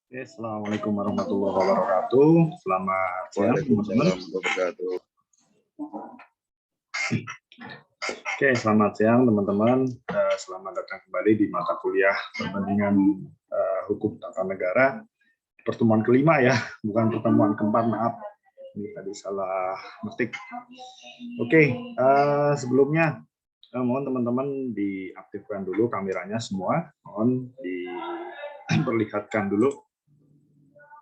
Oke, Assalamualaikum warahmatullahi wabarakatuh. Selamat siang, teman-teman. Waalaikumsalam warahmatullahi wabarakatuh. Oke, selamat siang, teman-teman. Selamat datang kembali di mata kuliah perbandingan hukum tata negara. Pertemuan kelima ya, bukan pertemuan keempat, maaf. Ini tadi salah ngetik. Oke, sebelumnya mohon teman-teman diaktifkan dulu kameranya semua. Mohon diperlihatkan dulu.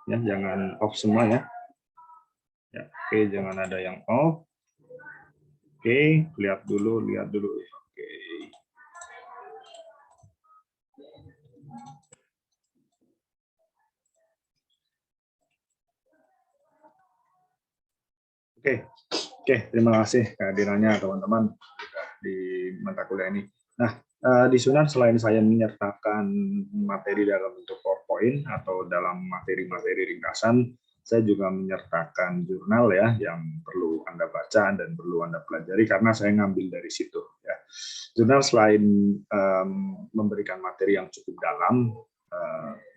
Ya, jangan off semua ya. Ya, oke, jangan ada yang off. Oke, lihat dulu. Oke. Oke, terima kasih kehadirannya teman-teman di mata kuliah ini. Nah, di Sunan selain saya menyertakan materi dalam bentuk PowerPoint atau dalam materi-materi ringkasan, saya juga menyertakan jurnal ya yang perlu Anda baca dan perlu Anda pelajari karena saya ngambil dari situ. Ya. Jurnal selain memberikan materi yang cukup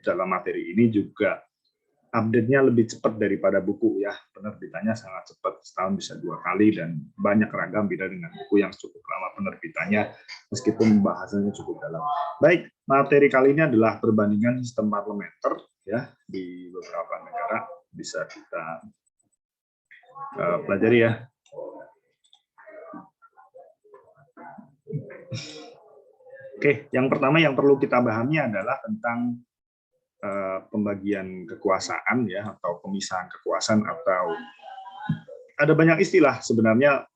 dalam materi ini juga update-nya lebih cepat daripada buku ya, penerbitannya sangat cepat, setahun bisa 2 kali dan banyak ragam beda dengan buku yang cukup lama penerbitannya meskipun bahasannya cukup dalam. Baik, materi kali ini adalah perbandingan sistem parlementer ya di beberapa negara, bisa kita pelajari ya. Oke, yang pertama yang perlu kita pahami adalah tentang pembagian kekuasaan ya atau pemisahan kekuasaan atau ada banyak istilah sebenarnya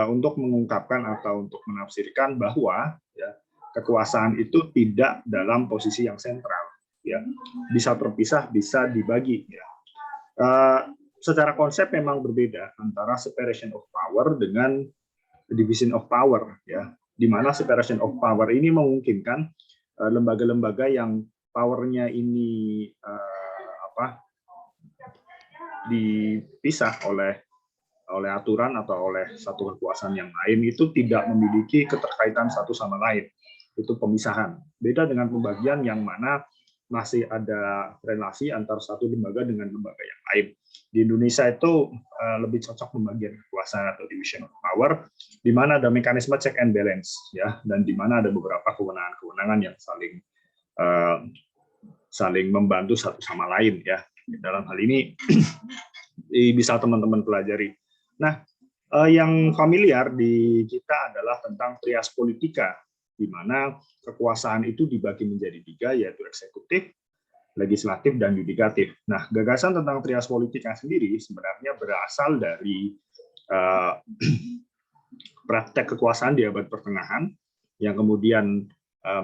untuk mengungkapkan atau untuk menafsirkan bahwa ya, kekuasaan itu tidak dalam posisi yang sentral ya, bisa terpisah, bisa dibagi ya. Secara konsep memang berbeda antara separation of power dengan division of power ya, di mana separation of power ini memungkinkan lembaga-lembaga yang powernya ini dipisah oleh aturan atau oleh satu kekuasaan yang lain itu tidak memiliki keterkaitan satu sama lain. Itu pemisahan. Beda dengan pembagian yang mana masih ada relasi antara satu lembaga dengan lembaga yang lain. Di Indonesia itu lebih cocok pembagian kekuasaan atau division of power, di mana ada mekanisme check and balance ya, dan di mana ada beberapa kewenangan-kewenangan yang saling membantu satu sama lain ya. Dalam hal ini bisa teman-teman pelajari. Nah, yang familiar di kita adalah tentang trias politika, di mana kekuasaan itu dibagi menjadi 3, yaitu eksekutif, legislatif, dan yudikatif. Nah, gagasan tentang trias politika sendiri sebenarnya berasal dari praktek kekuasaan di abad pertengahan, yang kemudian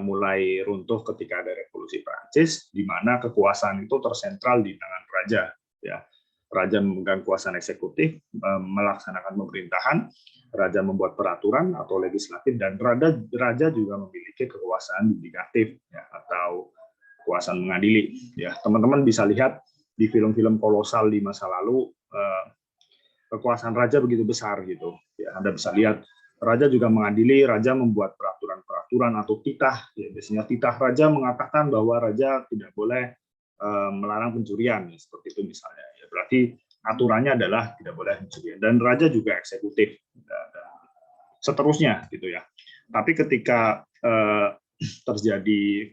mulai runtuh ketika ada revolusi Prancis, di mana kekuasaan itu tersentral di tangan raja. Ya, raja memegang kekuasaan eksekutif, melaksanakan pemerintahan, raja membuat peraturan atau legislatif, dan raja juga memiliki kekuasaan yudikatif ya, atau kekuasaan mengadili. Ya, teman-teman bisa lihat di film-film kolosal di masa lalu kekuasaan raja begitu besar gitu. Ya, Anda bisa lihat raja juga mengadili, raja membuat peraturan atau titah. Ya, biasanya titah raja mengatakan bahwa raja tidak boleh melarang pencurian, ya, seperti itu misalnya. Ya, berarti aturannya adalah tidak boleh pencurian. Dan raja juga eksekutif, dan seterusnya gitu ya. Tapi ketika terjadi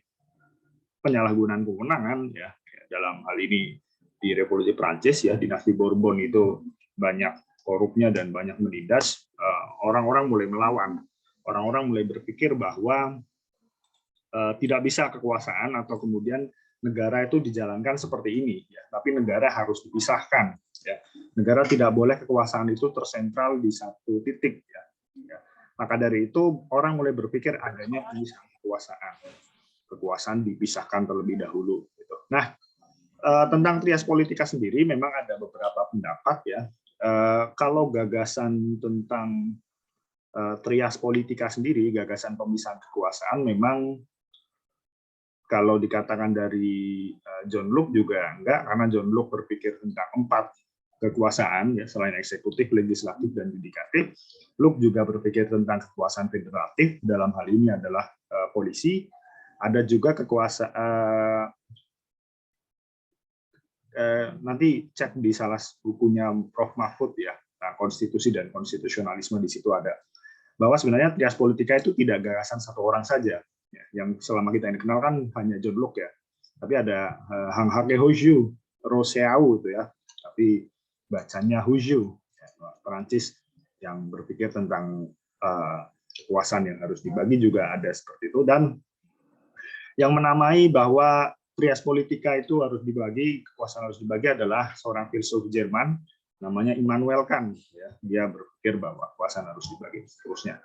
penyalahgunaan kewenangan ya, dalam hal ini di Revolusi Prancis ya, dinasti Bourbon itu banyak korupnya dan banyak menindas, orang-orang mulai melawan. Orang-orang mulai berpikir bahwa tidak bisa kekuasaan atau kemudian negara itu dijalankan seperti ini, ya. Tapi negara harus dipisahkan. Ya. Negara tidak boleh kekuasaan itu tersentral di satu titik. Ya. Ya. Maka dari itu orang mulai berpikir adanya pemisahan kekuasaan. Kekuasaan dipisahkan terlebih dahulu. Gitu. Nah, tentang trias politika sendiri memang ada beberapa pendapat ya. Kalau gagasan tentang trias politika sendiri, gagasan pemisahan kekuasaan memang kalau dikatakan dari John Locke juga enggak, karena John Locke berpikir tentang 4 kekuasaan ya, selain eksekutif, legislatif, dan yudikatif. Locke juga berpikir tentang kekuasaan federatif, dalam hal ini adalah polisi. Ada juga kekuasaan nanti cek di salah bukunya Prof. Mahfud ya, konstitusi dan konstitusionalisme di situ ada. Bahwa sebenarnya trias politika itu tidak gagasan satu orang saja. Ya, yang selama kita ini kenal kan hanya John Locke ya. Tapi ada Hang Hakehoju, Rousseau itu ya. Tapi bacanya Huju, ya, Perancis yang berpikir tentang kekuasaan yang harus dibagi juga ada seperti itu. Dan yang menamai bahwa trias politika itu harus dibagi, kekuasaan harus dibagi adalah seorang filsuf Jerman namanya Immanuel Kant. Ya, dia berpikir bahwa kekuasaan harus dibagi seterusnya.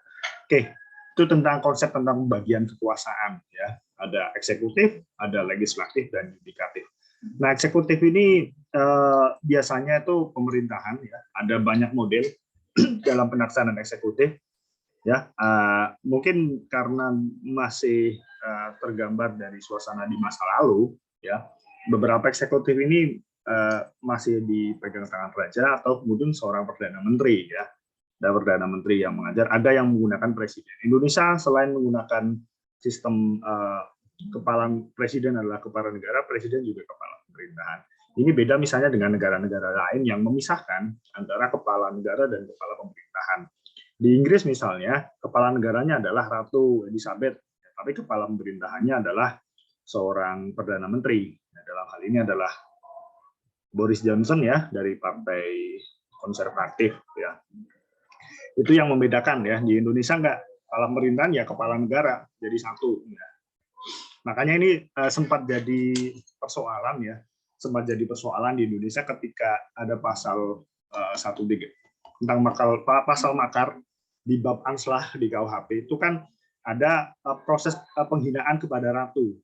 Oke, itu tentang konsep tentang pembagian kekuasaan. Ya, ada eksekutif, ada legislatif dan yudikatif. Nah, eksekutif ini biasanya itu pemerintahan. Ya, ada banyak model dalam pelaksanaan eksekutif. Ya, mungkin karena masih tergambar dari suasana di masa lalu, ya, beberapa eksekutif ini masih dipegang tangan raja atau kemudian seorang perdana menteri, ya, ada perdana menteri yang mengajar, ada yang menggunakan presiden. Indonesia selain menggunakan sistem kepala presiden adalah kepala negara, presiden juga kepala pemerintahan. Ini beda misalnya dengan negara-negara lain yang memisahkan antara kepala negara dan kepala pemerintahan. Di Inggris misalnya, kepala negaranya adalah Ratu Elizabeth, tapi kepala pemerintahannya adalah seorang perdana menteri. Nah, dalam hal ini adalah Boris Johnson ya, dari Partai Konservatif ya. Itu yang membedakan ya. Di Indonesia enggak, kepala pemerintahan ya kepala negara jadi satu. Ya. Makanya ini sempat jadi persoalan ya, sempat jadi persoalan di Indonesia ketika ada pasal 1 tentang pasal makar di bab anslah di KUHP itu kan ada proses penghinaan kepada ratu.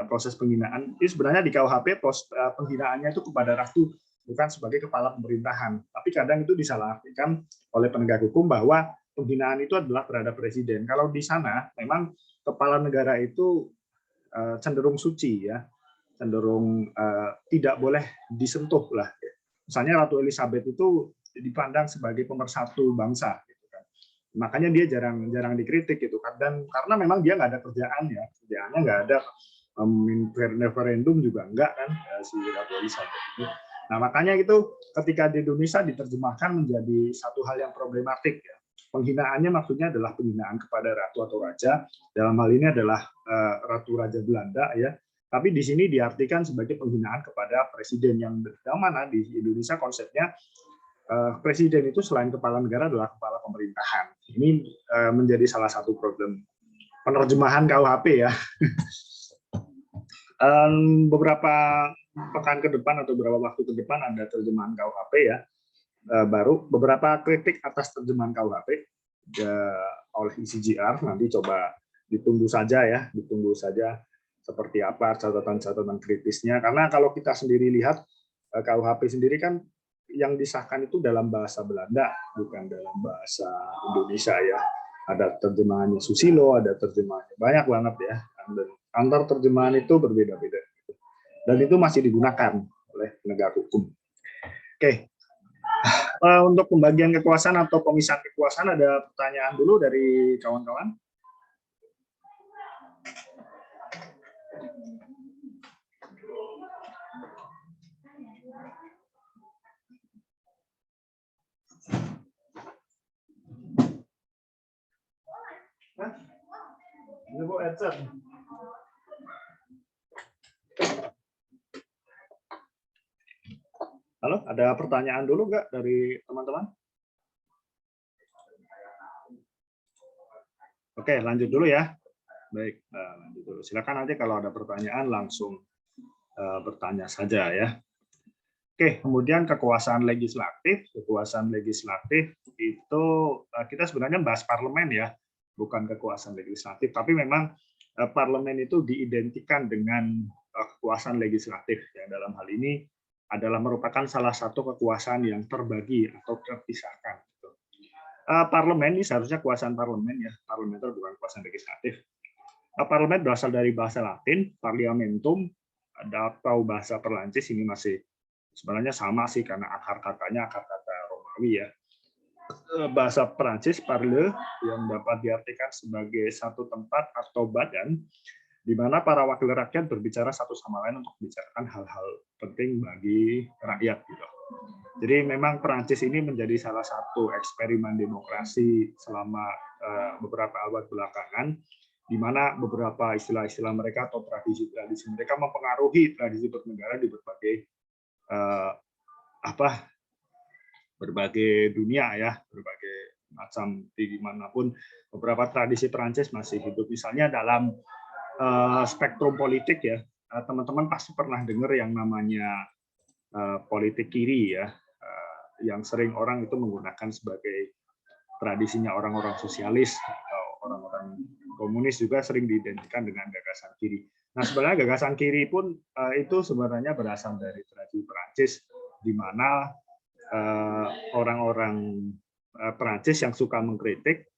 Proses penghinaan itu sebenarnya di KUHP penghinaannya itu kepada ratu bukan sebagai kepala pemerintahan, tapi kadang itu disalahartikan oleh penegak hukum bahwa penghinaan itu adalah terhadap presiden. Kalau di sana memang kepala negara itu cenderung suci ya, cenderung tidak boleh disentuh lah. Misalnya Ratu Elizabeth itu dipandang sebagai pemersatu bangsa. Makanya dia jarang dikritik gitu kan, dan karena memang dia nggak ada kerjaannya nggak ada referendum juga enggak kan si Ratu Elizabeth itu. Nah makanya itu ketika di Indonesia diterjemahkan menjadi satu hal yang problematik ya. Penghinaannya maksudnya adalah penghinaan kepada ratu atau raja, dalam hal ini adalah Ratu Raja Belanda ya. Tapi di sini diartikan sebagai penghinaan kepada presiden yang mana di Indonesia konsepnya presiden itu selain kepala negara adalah kepala pemerintahan. Ini menjadi salah satu problem penerjemahan KUHP ya. Beberapa pekan ke depan atau beberapa waktu ke depan ada terjemahan KUHP ya. Baru beberapa kritik atas terjemahan KUHP oleh ICJR, nanti coba ditunggu saja ya, ditunggu saja seperti apa catatan-catatan kritisnya. Karena kalau kita sendiri lihat KUHP sendiri kan yang disahkan itu dalam bahasa Belanda, bukan dalam bahasa Indonesia ya. Ada terjemahannya Susilo, ada terjemahannya banyak banget ya. Dan antar terjemahan itu berbeda-beda. Dan itu masih digunakan oleh penegak hukum. Oke. Untuk pembagian kekuasaan atau pemisahan kekuasaan ada pertanyaan dulu dari kawan-kawan. Halo, ada pertanyaan dulu nggak dari teman-teman? Oke, lanjut dulu ya. Baik, lanjut dulu. Silakan nanti kalau ada pertanyaan langsung bertanya saja ya. Oke, kemudian kekuasaan legislatif. Kekuasaan legislatif itu kita sebenarnya bahas parlemen ya, bukan kekuasaan legislatif. Tapi memang parlemen itu diidentikan dengan kekuasaan legislatif. Ya, dalam hal ini adalah merupakan salah satu kekuasaan yang terbagi atau terpisahkan. Parlemen ini seharusnya kekuasaan parlemen ya, parlementer bukan kekuasaan legislatif. Parlemen berasal dari bahasa Latin, parliamentum, atau bahasa Perancis ini masih sebenarnya sama sih karena akar katanya akar kata Romawi ya. Bahasa Perancis parle yang dapat diartikan sebagai satu tempat atau badan di mana para wakil rakyat berbicara satu sama lain untuk membicarakan hal-hal penting bagi rakyat gitu. Jadi memang Perancis ini menjadi salah satu eksperimen demokrasi selama beberapa abad belakangan, di mana beberapa istilah-istilah mereka atau tradisi-tradisi mereka mempengaruhi tradisi bernegara di berbagai dunia ya, berbagai macam dimanapun beberapa tradisi Perancis masih hidup. Misalnya dalam spektrum politik ya, teman-teman pasti pernah dengar yang namanya politik kiri ya, yang sering orang itu menggunakan sebagai tradisinya orang-orang sosialis atau orang-orang komunis juga sering diidentikan dengan gagasan kiri. Nah sebenarnya gagasan kiri pun itu sebenarnya berasal dari tradisi Perancis, di mana orang-orang Perancis yang suka mengkritik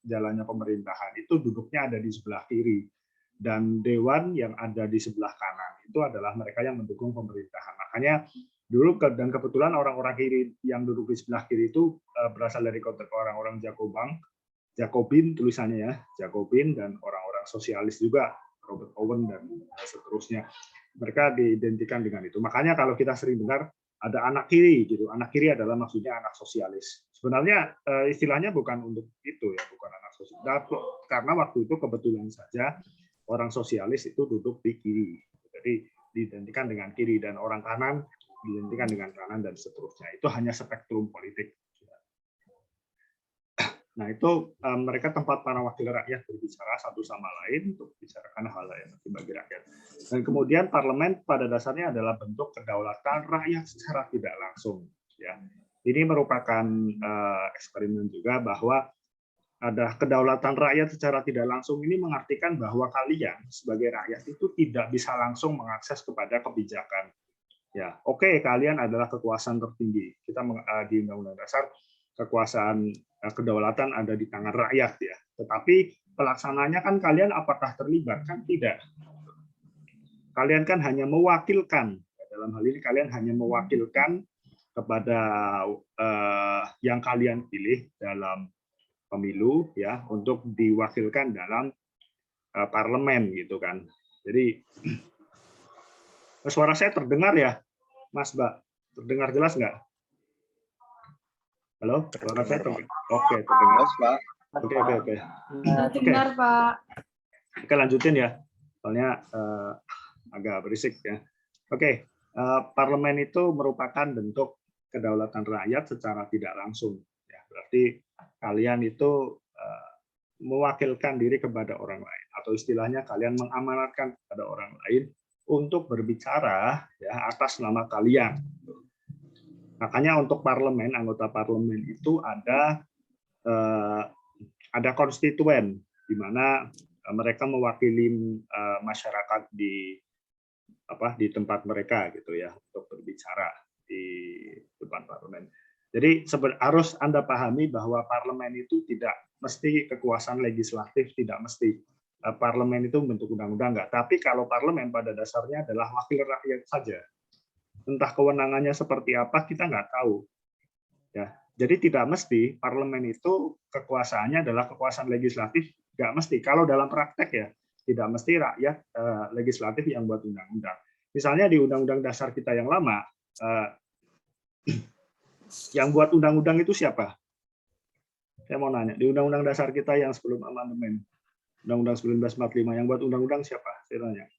jalannya pemerintahan itu duduknya ada di sebelah kiri, dan dewan yang ada di sebelah kanan itu adalah mereka yang mendukung pemerintahan. Makanya dulu dan kebetulan orang-orang kiri yang duduk di sebelah kiri itu berasal dari orang-orang Jacobin tulisannya ya, Jacobin, dan orang-orang sosialis juga, Robert Owen dan seterusnya. Mereka diidentikan dengan itu. Makanya kalau kita sering dengar ada anak kiri gitu, anak kiri adalah maksudnya anak sosialis. Sebenarnya istilahnya bukan untuk itu ya, bukan anak sosialis. Karena waktu itu kebetulan saja orang sosialis itu duduk di kiri, jadi diidentikan dengan kiri, dan orang kanan diidentikan dengan kanan dan seterusnya. Itu hanya spektrum politik. Nah itu mereka tempat para wakil rakyat berbicara satu sama lain untuk bicarakan hal yang penting bagi rakyat. Dan kemudian parlemen pada dasarnya adalah bentuk kedaulatan rakyat secara tidak langsung. Ya, ini merupakan eksperimen juga bahwa ada kedaulatan rakyat secara tidak langsung. Ini mengartikan bahwa kalian sebagai rakyat itu tidak bisa langsung mengakses kepada kebijakan. Ya, oke, kalian adalah kekuasaan tertinggi. Kita di Undang-Undang Dasar kekuasaan kedaulatan ada di tangan rakyat ya. Tetapi pelaksananya kan kalian apakah terlibat? Kan tidak. Kalian kan hanya mewakilkan. Dalam hal ini kalian hanya mewakilkan kepada yang kalian pilih dalam pemilu ya, untuk diwakilkan dalam parlemen gitu kan. Jadi suara saya terdengar ya, Mas Mbak? Terdengar jelas nggak? Halo, suara saya terdengar. Oke, terdengar. Oke. Terdengar, Pak. Oke, lanjutin ya. Soalnya agak berisik ya. Oke, parlemen itu merupakan bentuk kedaulatan rakyat secara tidak langsung. Ya, berarti kalian itu mewakilkan diri kepada orang lain, atau istilahnya kalian mengamanatkan kepada orang lain untuk berbicara ya atas nama kalian. Makanya untuk parlemen, anggota parlemen itu ada konstituen, di mana mereka mewakili masyarakat di tempat mereka gitu ya, untuk berbicara di depan parlemen. Jadi harus Anda pahami bahwa parlemen itu tidak mesti kekuasaan legislatif, tidak mesti parlemen itu bentuk undang-undang, enggak. Tapi kalau parlemen pada dasarnya adalah wakil rakyat saja. Entah kewenangannya seperti apa kita nggak tahu. Ya, jadi tidak mesti parlemen itu kekuasaannya adalah kekuasaan legislatif, nggak mesti. Kalau dalam praktek ya tidak mesti rakyat legislatif yang buat undang-undang. Misalnya di Undang-Undang Dasar kita yang lama, yang buat undang-undang itu siapa? Saya mau nanya, di Undang-Undang Dasar kita yang sebelum amandemen, Undang-Undang 1945, yang buat undang-undang siapa? Saya tanya.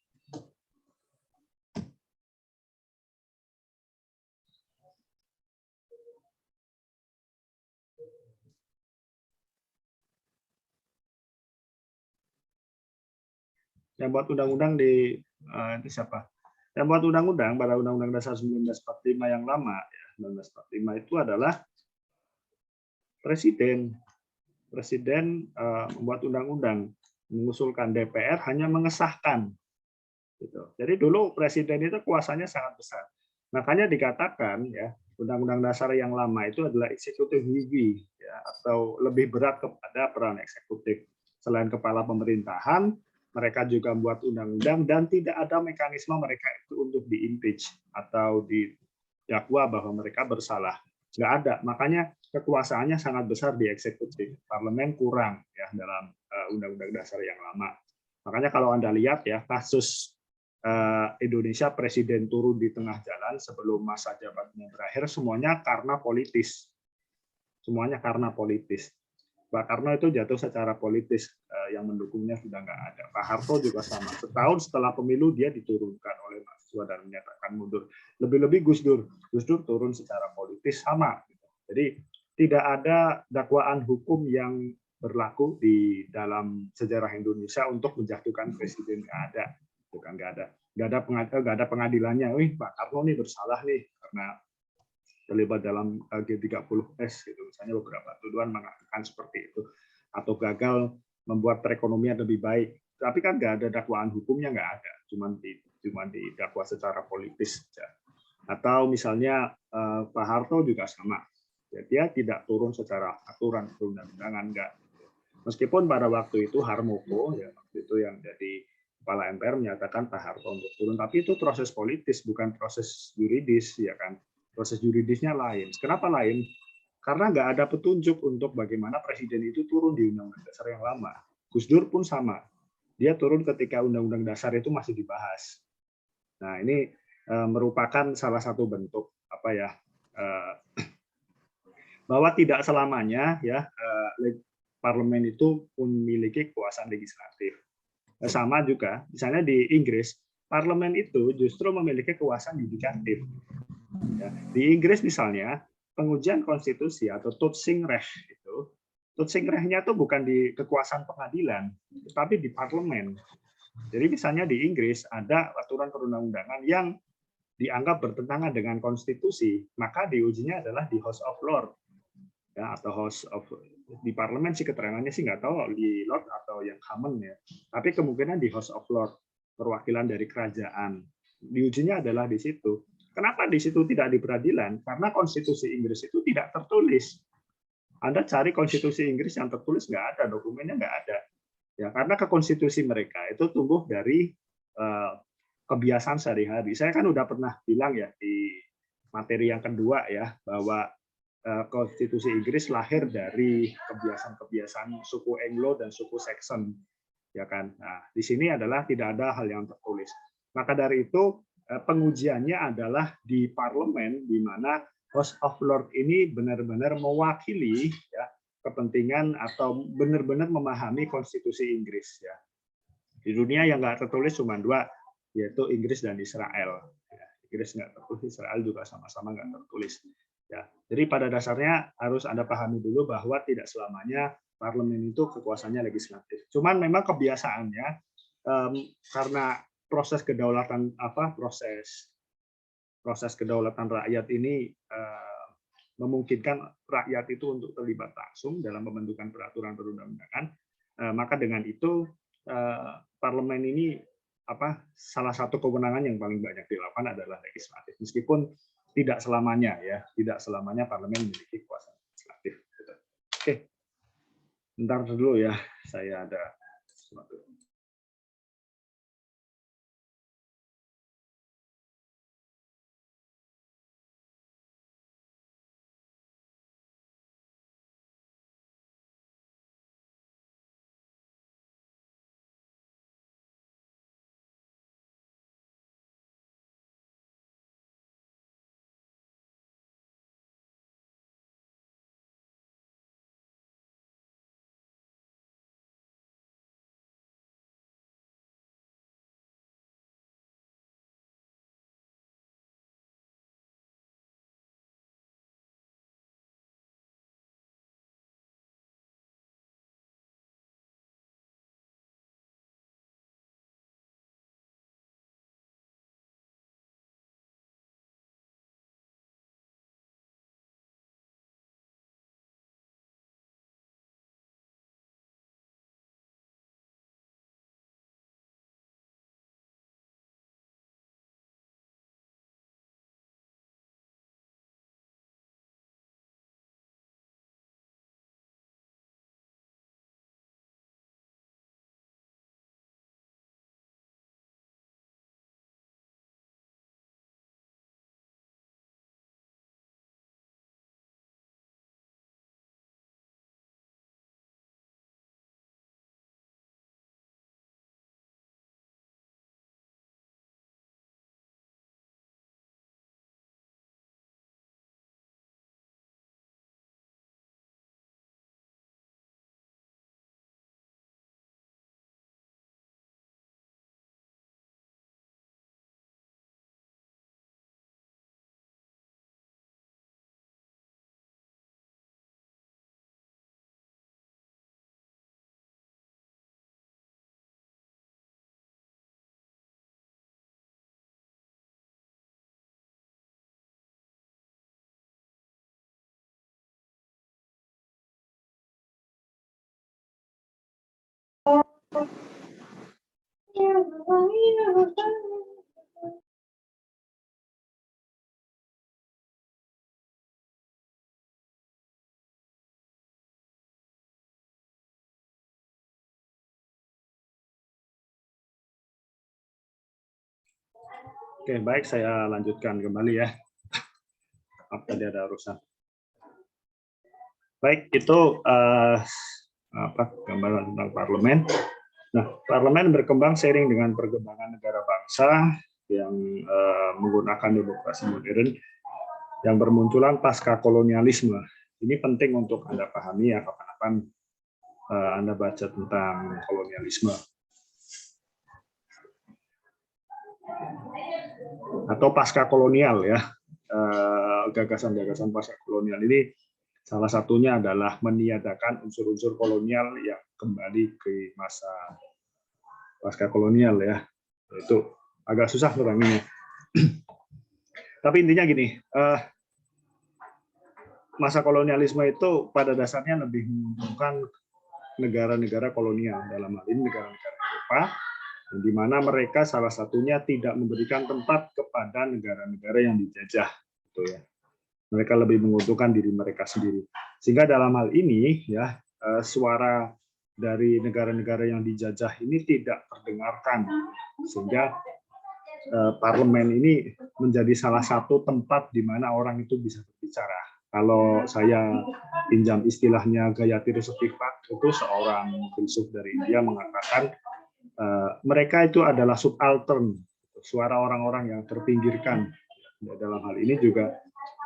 Yang buat undang-undang itu siapa? Yang buat undang-undang pada Undang-Undang Dasar 1945 yang lama, ya, 1945 itu adalah presiden. Presiden membuat undang-undang, mengusulkan, DPR hanya mengesahkan. Gitu. Jadi dulu presiden itu kuasanya sangat besar. Makanya dikatakan ya Undang-Undang Dasar yang lama itu adalah eksekutif heavy, ya, atau lebih berat kepada peran eksekutif. Selain kepala pemerintahan, mereka juga membuat undang-undang dan tidak ada mekanisme mereka itu untuk di-impeach atau didakwa bahwa mereka bersalah. Nggak ada. Makanya kekuasaannya sangat besar di eksekutif. Parlemen kurang ya dalam Undang-Undang Dasar yang lama. Makanya kalau Anda lihat ya kasus Indonesia presiden turun di tengah jalan sebelum masa jabatannya berakhir, semuanya karena politis. Semuanya karena politis. Pak Karno itu jatuh secara politis, yang mendukungnya sudah nggak ada. Pak Harto juga sama. Setahun setelah pemilu dia diturunkan oleh mahasiswa dan menyatakan mundur. Lebih-lebih Gus Dur. Gus Dur turun secara politis sama. Jadi tidak ada dakwaan hukum yang berlaku di dalam sejarah Indonesia untuk menjatuhkan presiden, nggak ada. Bukan nggak ada pengadilannya. Wih, Pak Karno nih bersalah nih karena terlibat dalam G30S gitu, misalnya beberapa tuduhan mengatakan seperti itu, atau gagal membuat perekonomian lebih baik, tapi kan nggak ada dakwaan hukumnya, nggak ada, cuma didakwa secara politis saja. Atau misalnya Pak Harto juga sama, ya, dia tidak turun secara aturan perundang-undangan, nggak. Meskipun pada waktu itu Harmoko, ya waktu itu yang jadi kepala MPR menyatakan Pak Harto untuk turun, tapi itu proses politis bukan proses yuridis, ya kan. Proses yuridisnya lain. Kenapa lain? Karena nggak ada petunjuk untuk bagaimana presiden itu turun di Undang-Undang Dasar yang lama. Gus Dur pun sama. Dia turun ketika Undang-Undang Dasar itu masih dibahas. Nah, ini merupakan salah satu bentuk apa ya, bahwa tidak selamanya ya parlemen itu memiliki kekuasaan legislatif. Sama juga, misalnya di Inggris, parlemen itu justru memiliki kekuasaan yudikatif. Ya, di Inggris misalnya pengujian konstitusi atau Tutsingrecht nya itu bukan di kekuasaan pengadilan, tetapi di parlemen. Jadi misalnya di Inggris ada aturan perundang-undangan yang dianggap bertentangan dengan konstitusi, maka diujinya adalah di House of Lords, ya, atau House of, di parlemen sih keterangannya sih nggak tahu di Lord atau yang Common ya, tapi kemungkinan di House of Lords, perwakilan dari kerajaan. Diujinya adalah di situ. Kenapa di situ tidak di peradilan? Karena konstitusi Inggris itu tidak tertulis. Anda cari konstitusi Inggris yang tertulis nggak ada, dokumennya nggak ada. Ya, karena ke konstitusi mereka itu tumbuh dari kebiasaan sehari-hari. Saya kan udah pernah bilang ya di materi yang kedua ya bahwa konstitusi Inggris lahir dari kebiasaan-kebiasaan suku Anglo dan suku Saxon, ya kan. Nah, di sini adalah tidak ada hal yang tertulis. Maka dari itu pengujiannya adalah di parlemen, di mana House of Lords ini benar-benar mewakili ya kepentingan atau benar-benar memahami konstitusi Inggris ya. Di dunia yang nggak tertulis cuma dua, yaitu Inggris dan Israel. Ya, Inggris nggak tertulis, Israel juga sama-sama nggak tertulis. Ya, jadi pada dasarnya harus Anda pahami dulu bahwa tidak selamanya parlemen itu kekuasaannya legislatif. Cuman memang kebiasaannya karena proses kedaulatan proses kedaulatan rakyat ini memungkinkan rakyat itu untuk terlibat langsung dalam pembentukan peraturan perundang-undangan, maka dengan itu parlemen ini salah satu kewenangan yang paling banyak dilakukan adalah legislatif, meskipun tidak selamanya ya, tidak selamanya parlemen memiliki kekuasaan legislatif. Oke, bentar dulu ya, saya ada sesuatu. Oke, baik, saya lanjutkan kembali ya. Tadi ada urusan. Baik, itu gambaran tentang parlemen. Nah, parlemen berkembang seiring dengan perkembangan negara bangsa yang menggunakan demokrasi modern yang bermunculan pasca kolonialisme. Ini penting untuk Anda pahami ya kapan-kapan Anda baca tentang kolonialisme. Atau pasca kolonial ya, gagasan-gagasan pasca kolonial ini salah satunya adalah meniadakan unsur-unsur kolonial yang kembali ke masa pasca kolonial ya. Itu agak susah teranginya. Tapi intinya gini, masa kolonialisme itu pada dasarnya lebih menguntungkan negara-negara kolonial, dalam hal ini negara-negara Eropa, di mana mereka salah satunya tidak memberikan tempat kepada negara-negara yang dijajah, gitu ya. Mereka lebih menguntungkan diri mereka sendiri. Sehingga dalam hal ini ya suara dari negara-negara yang dijajah ini tidak terdengarkan, sehingga parlemen ini menjadi salah satu tempat di mana orang itu bisa berbicara. Kalau saya pinjam istilahnya Gayatri Spivak, itu seorang filsuf dari India mengatakan mereka itu adalah subaltern, suara orang-orang yang terpinggirkan. Dalam hal ini juga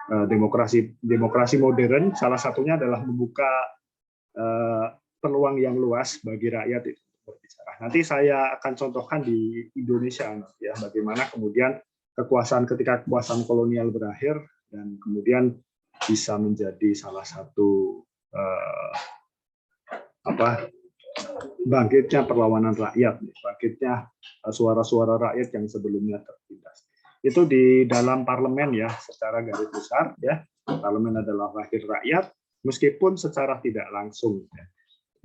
demokrasi modern salah satunya adalah membuka peluang yang luas bagi rakyat itu berbicara. Nanti saya akan contohkan di Indonesia ya, bagaimana kemudian ketika kekuasaan kolonial berakhir dan kemudian bisa menjadi salah satu bangkitnya perlawanan rakyat, bangkitnya suara-suara rakyat yang sebelumnya tertindas. Itu di dalam parlemen ya, secara garis besar ya, parlemen adalah wakil rakyat meskipun secara tidak langsung.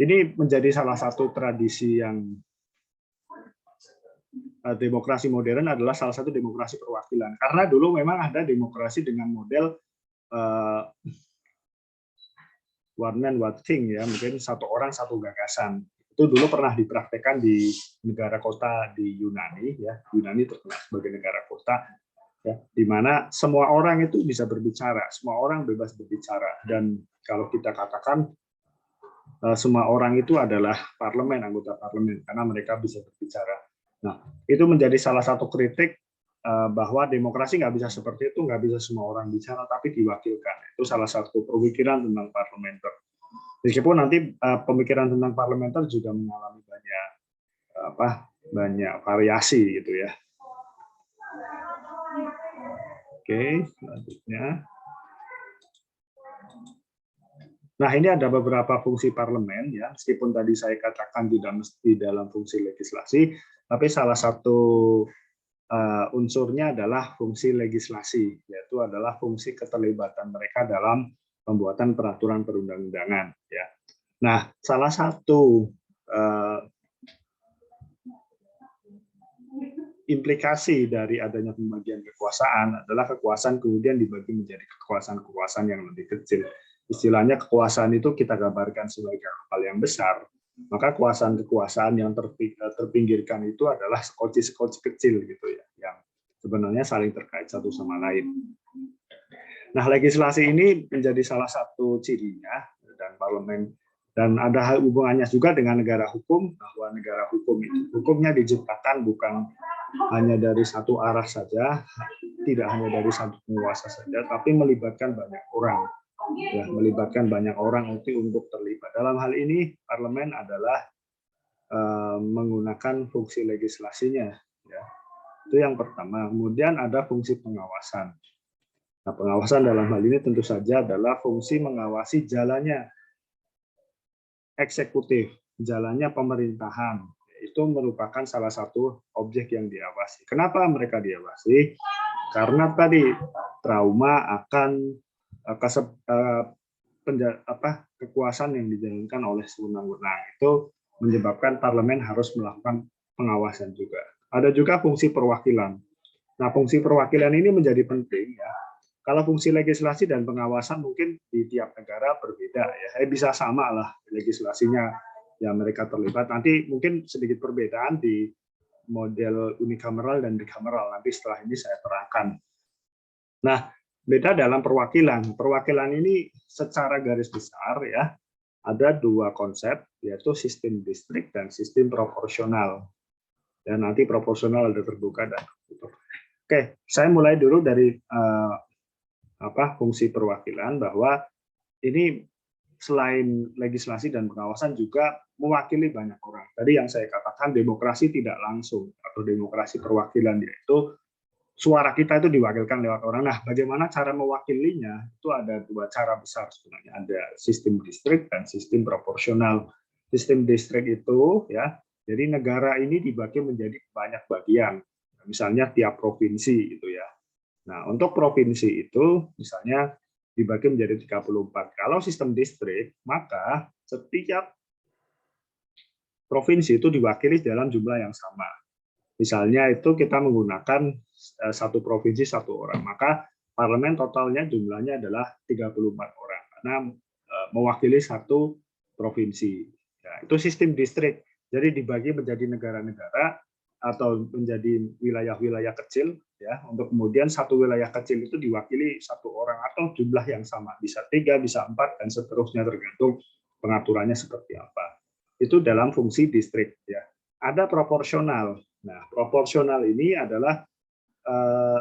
Ini menjadi salah satu tradisi yang demokrasi modern adalah salah satu demokrasi perwakilan. Karena dulu memang ada demokrasi dengan model one man one thing ya, mungkin satu orang satu gagasan. Itu dulu pernah dipraktekkan di negara kota di Yunani ya. Yunani terkenal sebagai negara kota ya, di mana semua orang itu bisa berbicara, semua orang bebas berbicara, dan kalau kita katakan semua orang itu adalah parlemen, anggota parlemen, karena mereka bisa berbicara. Nah, itu menjadi salah satu kritik bahwa demokrasi nggak bisa seperti itu, nggak bisa semua orang bicara, tapi diwakilkan. Itu salah satu pemikiran tentang parlementer. Meskipun nanti pemikiran tentang parlementer juga mengalami banyak variasi gitu ya. Oke, selanjutnya. Nah, ini ada beberapa fungsi parlemen ya, meskipun tadi saya katakan tidak mesti dalam fungsi legislasi, tapi salah satu unsurnya adalah fungsi legislasi, yaitu adalah fungsi keterlibatan mereka dalam pembuatan peraturan perundang-undangan ya. Nah, salah satu implikasi dari adanya pembagian kekuasaan adalah kekuasaan kemudian dibagi menjadi kekuasaan-kekuasaan yang lebih kecil. Istilahnya kekuasaan itu kita gambarkan sebagai kapal yang besar, maka kekuasaan-kekuasaan yang terpinggirkan itu adalah sekoci-sekoci kecil gitu ya, yang sebenarnya saling terkait satu sama lain. Nah, legislasi ini menjadi salah satu cirinya dan parlemen, dan ada hubungannya juga dengan negara hukum, bahwa negara hukum itu hukumnya diciptakan bukan hanya dari satu arah saja, tidak hanya dari satu penguasa saja, tapi melibatkan banyak orang. Ya, melibatkan banyak orang untuk terlibat. Dalam hal ini parlemen adalah menggunakan fungsi legislasinya. Ya. Itu yang pertama. Kemudian ada fungsi pengawasan. Nah, pengawasan dalam hal ini tentu saja adalah fungsi mengawasi jalannya eksekutif, jalannya pemerintahan. Itu merupakan salah satu objek yang diawasi. Kenapa mereka diawasi? Karena tadi trauma akan kekuasaan yang dijalankan oleh sewenang-wenang itu menyebabkan parlemen harus melakukan pengawasan juga. Ada juga fungsi perwakilan. Nah, fungsi perwakilan ini menjadi penting ya. Kalau fungsi legislasi dan pengawasan mungkin di tiap negara berbeda ya. Bisa sama lah legislasinya yang mereka terlibat. Nanti mungkin sedikit perbedaan di model unicameral dan bicameral. Nanti setelah ini saya terangkan. Nah, beda dalam perwakilan. Perwakilan ini secara garis besar ya ada dua konsep, yaitu sistem distrik dan sistem proporsional. Dan nanti proporsional ada terbuka dan tertutup. Oke, saya mulai dulu dari fungsi perwakilan, bahwa ini selain legislasi dan pengawasan juga mewakili banyak orang. Tadi yang saya katakan demokrasi tidak langsung atau demokrasi perwakilan, yaitu suara kita itu diwakilkan lewat orang. Nah, bagaimana cara mewakilinya? Itu ada dua cara besar sebenarnya. Ada sistem distrik dan sistem proporsional. Sistem distrik itu ya, jadi negara ini dibagi menjadi banyak bagian. Misalnya tiap provinsi itu ya. Nah, untuk provinsi itu misalnya dibagi menjadi 34. Kalau sistem distrik, maka setiap provinsi itu diwakili dalam jumlah yang sama. Misalnya itu kita menggunakan satu provinsi satu orang, maka parlemen totalnya jumlahnya adalah 34 orang karena mewakili satu provinsi. Ya, itu sistem distrik. Jadi dibagi menjadi negara-negara atau menjadi wilayah-wilayah kecil ya, untuk kemudian satu wilayah kecil itu diwakili satu orang atau jumlah yang sama, bisa 3, bisa 4 dan seterusnya tergantung pengaturannya seperti apa. Itu dalam fungsi distrik ya. Ada proporsional. Nah, proporsional ini adalah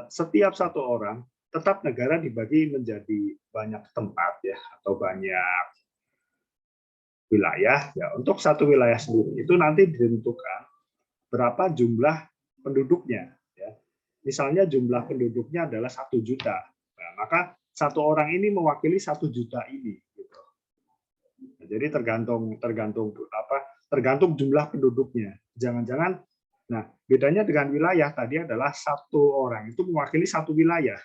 setiap satu orang tetap negara dibagi menjadi banyak tempat ya atau banyak wilayah ya. Untuk satu wilayah sendiri itu nanti ditentukan berapa jumlah penduduknya ya. Misalnya jumlah penduduknya adalah 1 juta. Nah, maka satu orang ini mewakili 1 juta ini gitu. Nah, jadi tergantung jumlah penduduknya. Jangan-jangan nah, bedanya dengan wilayah tadi adalah satu orang itu mewakili satu wilayah.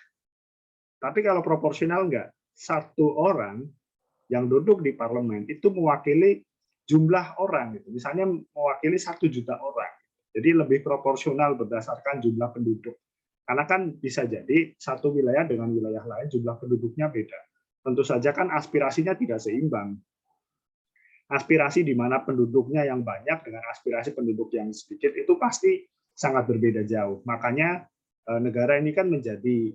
Tapi kalau proporsional enggak, satu orang yang duduk di parlemen itu mewakili jumlah orang. Misalnya mewakili 1 juta orang. Jadi lebih proporsional berdasarkan jumlah penduduk. Karena kan bisa jadi satu wilayah dengan wilayah lain jumlah penduduknya beda. Tentu saja kan aspirasinya tidak seimbang. Aspirasi di mana penduduknya yang banyak dengan aspirasi penduduk yang sedikit itu pasti sangat berbeda jauh. Makanya negara ini kan menjadi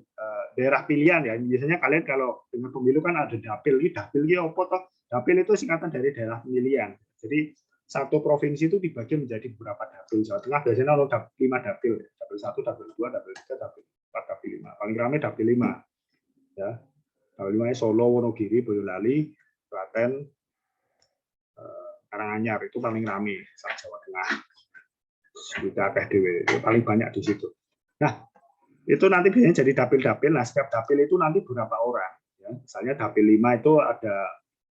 daerah pilihan ya. Biasanya kalian kalau dengan pemilu kan ada dapil. Dapil apa toh? Dapil itu singkatan dari daerah pemilihan. Jadi satu provinsi itu dibagi menjadi beberapa dapil. Jawa Tengah biasanya ada 5 dapil. Dapil 1, dapil 2, dapil 3, dapil 4, dapil 5. Paling ramai dapil 5. Ya. Dapil 5 Solo, Wonogiri, Boyolali, Klaten, Karanganyar itu paling ramai saat Jawa Tengah. Sudah PDW itu paling banyak di situ. Nah, itu nanti biasanya jadi dapil-dapil. Nah, setiap dapil itu nanti berapa orang? Ya, misalnya dapil 5 itu ada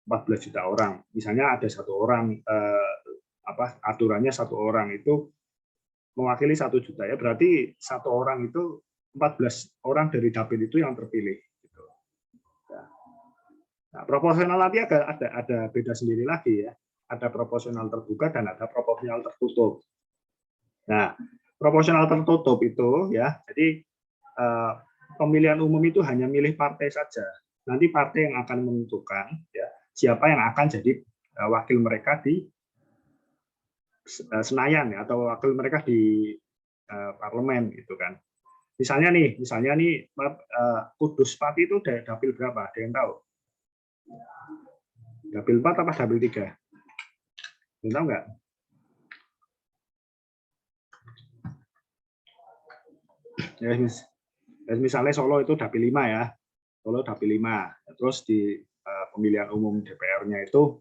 14 juta orang. Misalnya ada satu orang aturannya satu orang itu mewakili 1 juta ya. Berarti satu orang itu 14 orang dari dapil itu yang terpilih. Gitu. Nah, proporsional nanti ada beda sendiri lagi ya. Ada proporsional terbuka dan ada proporsional tertutup. Nah, proporsional tertutup itu ya, jadi pemilihan umum itu hanya milih partai saja. Nanti partai yang akan menentukan ya siapa yang akan jadi wakil mereka di Senayan ya, atau wakil mereka di parlemen gitu kan. Misalnya nih Kudus Pati itu dapil berapa? Ada yang tahu? Dapil 4 apa dapil 3? Ada tahu nggak? Ya, misalnya Solo itu dapil 5 ya. Solo dapil 5. Terus di pemilihan umum DPR-nya itu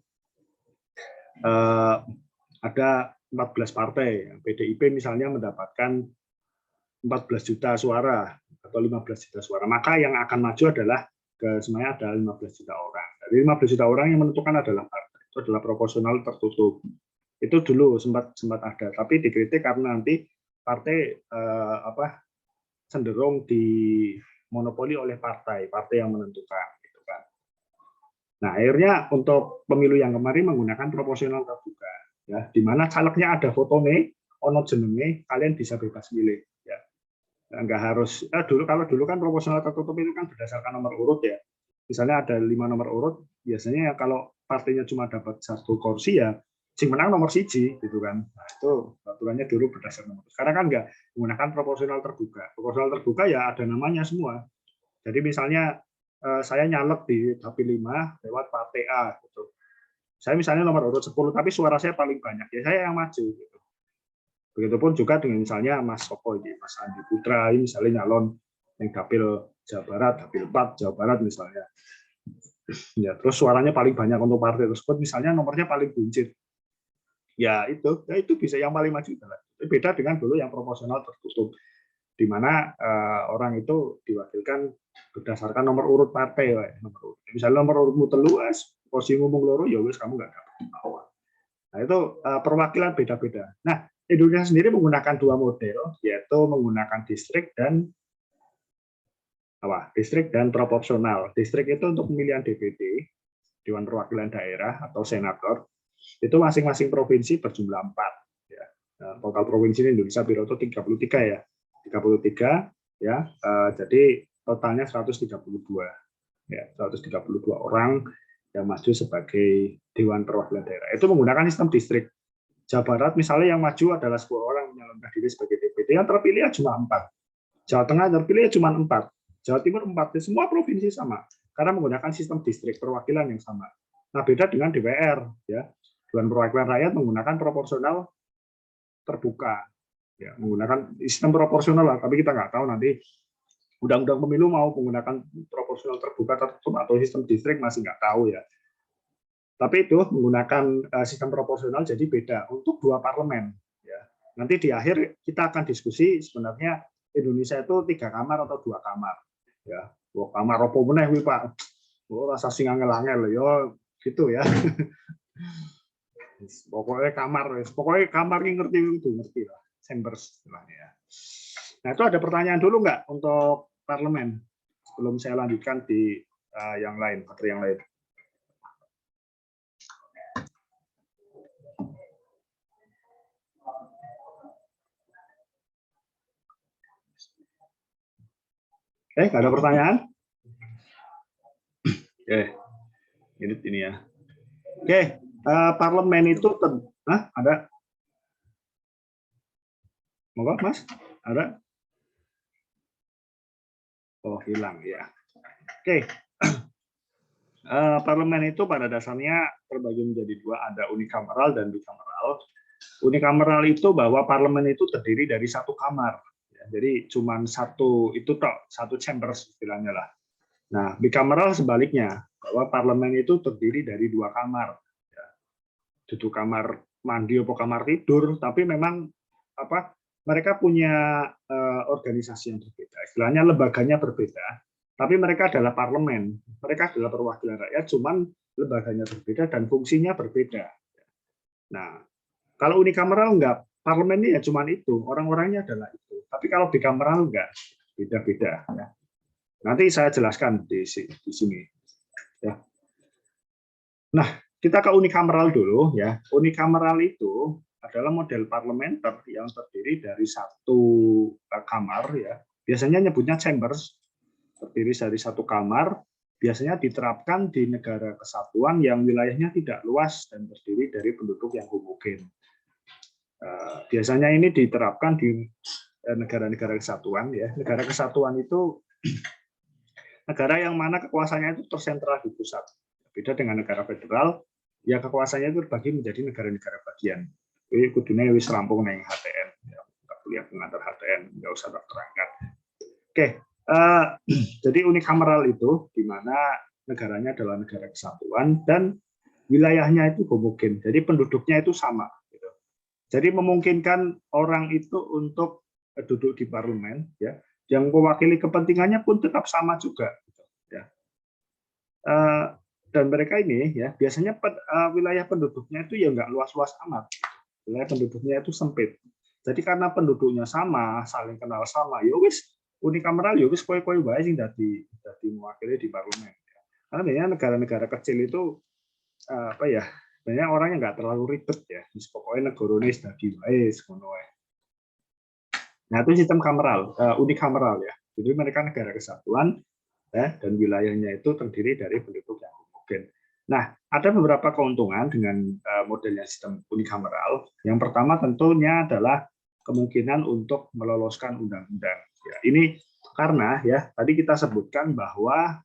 ada 14 partai. PDIP misalnya mendapatkan 14 juta suara atau 15 juta suara. Maka yang akan maju adalah semuanya ada 15 juta orang. Dari 15 juta orang yang menentukan adalah partai. Itu adalah proporsional tertutup. Itu dulu sempat ada, tapi dikritik karena nanti partai cenderung dimonopoli oleh partai yang menentukan. Gitu kan. Nah, akhirnya untuk pemilu yang kemarin menggunakan proporsional terbuka. ya, di mana calegnya ada fotone, ono jenenge, kalian bisa bebas milih. Ya, nggak harus. Dulu kan proporsional tertutup itu kan berdasarkan nomor urut ya. Misalnya ada 5 nomor urut, biasanya kalau partainya cuma dapat 1 kursi ya, sing menang nomor siji gitu kan. Nah, itu aturannya dulu berdasarkan nomor. Sekarang kan nggak menggunakan proporsional terbuka. Proporsional terbuka ya ada namanya semua. Jadi misalnya saya nyalek di dapil 5 lewat partai A gitu. Saya misalnya nomor urut 10 tapi suara saya paling banyak, ya saya yang maju gitu. Begitupun juga dengan misalnya Mas Soko ini, Mas Andi Putra ini misalnya nyalon yang dapil Jawa Barat, dapil 4 Jawa Barat misalnya. Ya, terus suaranya paling banyak untuk partai tersebut, misalnya nomornya paling buncit. Ya itu bisa yang paling maju. Beda dengan dulu yang proporsional tertutup, di mana orang itu diwakilkan berdasarkan nomor urut partai. Misalnya nomor urutmu telu, posisi ngomong loro, ya wis kamu nggak dapat awal. Nah itu perwakilan beda-beda. Nah Indonesia sendiri menggunakan 2 model, yaitu menggunakan distrik dan proporsional. Distrik itu untuk pemilihan DPD, Dewan Perwakilan Daerah atau senator, itu masing-masing provinsi berjumlah 4. Ya. Total provinsi di Indonesia Biro itu 33 ya, 33 ya. Jadi totalnya 132 ya, 132 orang yang maju sebagai Dewan Perwakilan Daerah. Itu menggunakan sistem distrik. Jawa Barat misalnya yang maju adalah 10 orang menyalonkan diri sebagai DPD, yang terpilih cuma 4. Jawa Tengah terpilih cuma 4. Jawa Timur 4. Semua provinsi sama karena menggunakan sistem distrik perwakilan yang sama. Nah, beda dengan DPR ya. Dewan Perwakilan Rakyat menggunakan proporsional terbuka. Ya, menggunakan sistem proporsional, tapi kita nggak tahu nanti Undang-Undang Pemilu mau menggunakan proporsional terbuka tertutup atau sistem distrik, masih nggak tahu ya. Tapi itu menggunakan sistem proporsional jadi beda untuk 2 parlemen. Ya. Nanti di akhir kita akan diskusi sebenarnya Indonesia itu 3 kamar atau 2 kamar. Ya, 2 kamar apa meneh kuwi Pak? Oh, rasa sing angel-angel ya gitu ya. Pokoknya kamar ini ngerti lah. Chambers istilahnya. Nah itu ada pertanyaan dulu nggak untuk parlemen sebelum saya lanjutkan di yang lain, materi yang lain. Nggak ada pertanyaan? Oke, ini ya. Oke, parlemen itu ada? Monggo, Mas? Ada? Oh, hilang ya. Oke. Parlemen itu pada dasarnya terbagi menjadi 2, ada unikameral dan bikameral. Unikameral itu bahwa parlemen itu terdiri dari 1 kamar. Jadi cuma satu chamber istilahnya lah. Nah, bikameral sebaliknya, bahwa parlemen itu terdiri dari 2 kamar. Ya. Duduk kamar mandi atau kamar tidur, tapi memang mereka punya organisasi yang berbeda. Istilahnya lembaganya berbeda, tapi mereka adalah parlemen. Mereka adalah perwakilan rakyat, cuman lembaganya berbeda dan fungsinya berbeda. Nah, kalau unikameral enggak, parlemennya ya cuma itu, orang-orangnya adalah itu. Tapi kalau bikameral enggak, beda-beda. Ya. Nanti saya jelaskan di sini. Ya. Nah, kita ke unikameral dulu ya. Unikameral itu adalah model parlementer yang terdiri dari 1 kamar ya. Biasanya nyebutnya chambers, terdiri dari 1 kamar. Biasanya diterapkan di negara kesatuan yang wilayahnya tidak luas dan terdiri dari penduduk yang homogen. Biasanya ini diterapkan di negara-negara kesatuan ya. Negara kesatuan itu negara yang mana kekuasaannya itu tersentral di pusat. Beda dengan negara federal, ya kekuasaannya itu terbagi menjadi negara-negara bagian. Jadi kudune wis rampung nang HTN, ya, kuliah pengantar HTN, nggak usah tak terangkan. Oke, jadi unikameral itu di mana negaranya adalah negara kesatuan dan wilayahnya itu homogen, jadi penduduknya itu sama. Jadi memungkinkan orang itu untuk duduk di parlemen, ya, yang mewakili kepentingannya pun tetap sama juga. Ya. Dan mereka ini, ya, biasanya wilayah penduduknya itu ya nggak luas-luas amat. Wilayah penduduknya itu sempit. Jadi karena penduduknya sama, saling kenal sama, ya wis unikameral, ya wis koi-koi wae sing dadi mewakili di parlemen. Karena biasanya negara-negara kecil itu Sebenarnya orangnya nggak terlalu ribet ya. Pokoknya negara ini dadi wae ngono wae. Nah, itu sistem kameral, unikameral ya. Jadi mereka negara kesatuan ya, dan wilayahnya itu terdiri dari penduduk yang homogen. Nah, ada beberapa keuntungan dengan modelnya sistem unikameral. Yang pertama tentunya adalah kemungkinan untuk meloloskan undang-undang. Ya, ini karena ya tadi kita sebutkan bahwa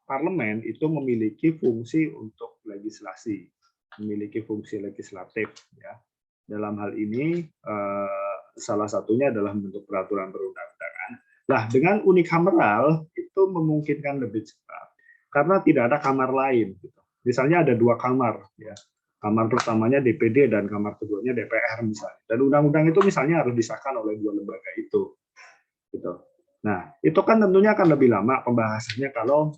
parlemen itu memiliki fungsi untuk legislasi, memiliki fungsi legislatif. Ya. Dalam hal ini salah satunya adalah membentuk peraturan perundang-undangan. Nah, dengan unikameral itu memungkinkan lebih cepat karena tidak ada kamar lain. Misalnya ada 2 kamar, ya. Kamar pertamanya DPD dan kamar keduanya DPR misalnya. Dan undang-undang itu misalnya harus disahkan oleh 2 lembaga itu. Gitu. Nah, itu kan tentunya akan lebih lama pembahasannya kalau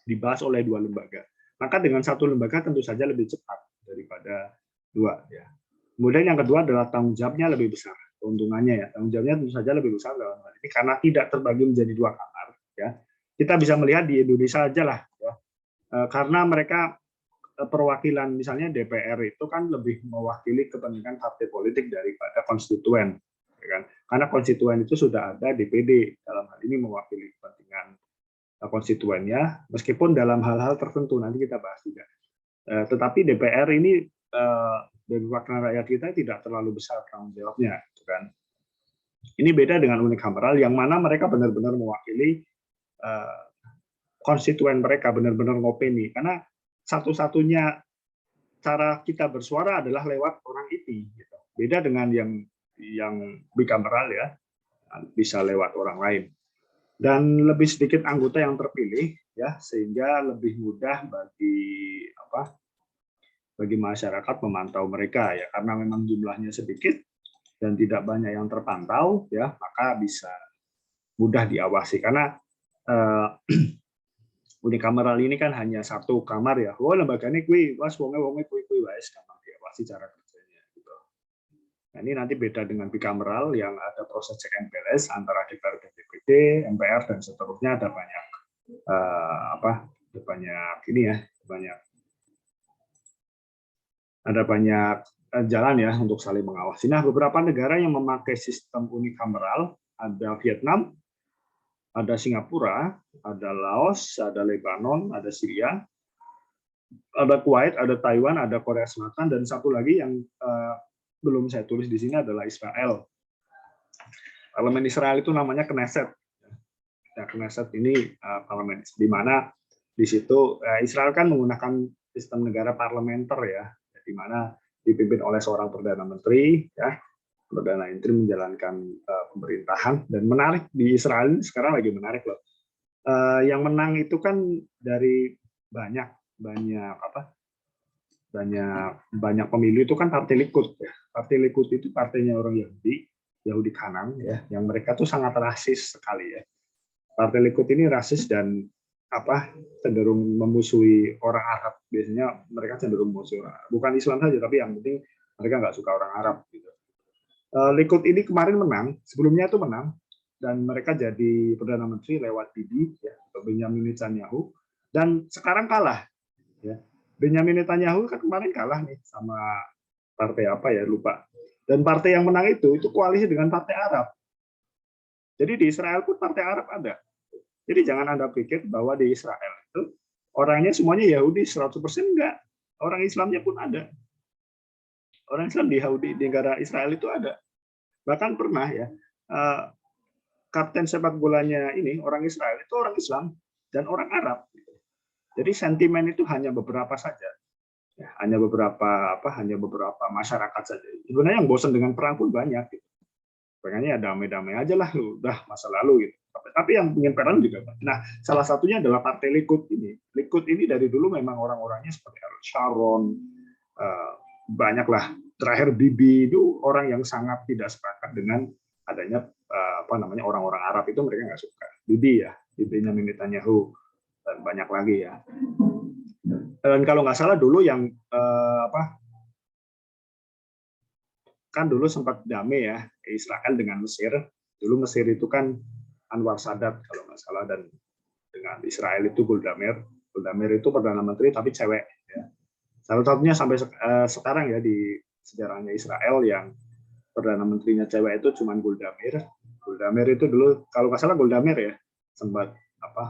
dibahas oleh 2 lembaga. Maka dengan 1 lembaga tentu saja lebih cepat daripada 2. Ya. Kemudian yang kedua adalah tanggung jawabnya lebih besar. Keuntungannya ya, tanggung jawabnya tentu saja lebih besar dalam hal ini karena tidak terbagi menjadi 2 kamar. Ya. Kita bisa melihat di Indonesia aja lah. Ya. Karena mereka perwakilan misalnya DPR itu kan lebih mewakili kepentingan partai politik daripada konstituen. Ya kan? Karena konstituen itu sudah ada DPD dalam hal ini mewakili kepentingan konstituennya, meskipun dalam hal-hal tertentu nanti kita bahas juga. Tetapi DPR ini dari perwakilan rakyat kita tidak terlalu besar tanggung jawabnya, kan? Ini beda dengan unikameral yang mana mereka benar-benar mewakili konstituen mereka, benar-benar ngopeni. Karena satu-satunya cara kita bersuara adalah lewat orang ini. Gitu. Beda dengan yang bikameral ya, bisa lewat orang lain. Dan lebih sedikit anggota yang terpilih ya sehingga lebih mudah bagi masyarakat memantau mereka ya karena memang jumlahnya sedikit dan tidak banyak yang terpantau ya maka bisa mudah diawasi karena unikameral ini kan hanya 1 kamar ya lembaganya kuwi wonge kuwi wae gampang diawasi cara kerjanya gitu. Nah, ini nanti beda dengan bikameral yang ada proses check and balance antara DPR dan DPD, MPR dan seterusnya ada banyak banyak jalan ya untuk saling mengawasi. Nah, beberapa negara yang memakai sistem unikameral ada Vietnam, ada Singapura, ada Laos, ada Lebanon, ada Syria, ada Kuwait, ada Taiwan, ada Korea Selatan dan satu lagi yang belum saya tulis di sini adalah Israel. Parlemen Israel itu namanya Knesset. Ya, Knesset ini parlemen di mana di situ Israel kan menggunakan sistem negara parlementer ya, di mana dipimpin oleh seorang perdana menteri ya. Perdana menteri menjalankan pemerintahan dan menarik di Israel sekarang lagi menarik loh. Yang menang itu kan dari banyak pemilu itu kan partai Likud ya. Partai Likud itu partainya orang Yahudi kanan ya, yang mereka tuh sangat rasis sekali ya. Partai Likud ini rasis dan cenderung memusuhi orang Arab. Biasanya mereka cenderung memusuhi orang Arab. Bukan Islam saja, tapi yang penting mereka nggak suka orang Arab. Gitu. Likud ini kemarin menang, sebelumnya itu menang, dan mereka jadi perdana menteri lewat Bibi, ya, Benjamin Netanyahu, dan sekarang kalah. Ya. Benjamin Netanyahu kan kemarin kalah nih sama partai lupa. Dan partai yang menang itu koalisi dengan partai Arab. Jadi di Israel pun partai Arab ada. Jadi jangan Anda pikir bahwa di Israel itu orangnya semuanya Yahudi 100% enggak. Orang Islamnya pun ada. Orang Islam di negara Israel itu ada. Bahkan pernah ya, kapten sepak bolanya ini orang Israel itu orang Islam dan orang Arab. Jadi sentimen itu hanya beberapa saja. Ya, hanya beberapa masyarakat saja. Sebenarnya yang bosan dengan perang pun banyak. Gitu. Pengennya damai-damai aja lah, udah masa lalu gitu. Tapi yang ingin perang juga. Nah, salah satunya adalah partai Likud ini. Likud ini dari dulu memang orang-orangnya seperti Ariel Sharon, banyaklah. Terakhir Bibi itu orang yang sangat tidak sepakat dengan adanya orang-orang Arab itu mereka nggak suka. Bibi ya, Bibinya Netanyahu dan banyak lagi ya. Dan kalau nggak salah dulu yang kan dulu sempat damai ya Israel dengan Mesir. Dulu Mesir itu kan Anwar Sadat kalau nggak salah dan dengan Israel itu Golda Meir. Golda Meir itu perdana menteri tapi cewek. Ya. Salah satunya sampai sekarang ya di sejarahnya Israel yang perdana menterinya cewek itu cuma Golda Meir. Golda Meir itu dulu kalau nggak salah Golda Meir ya sempat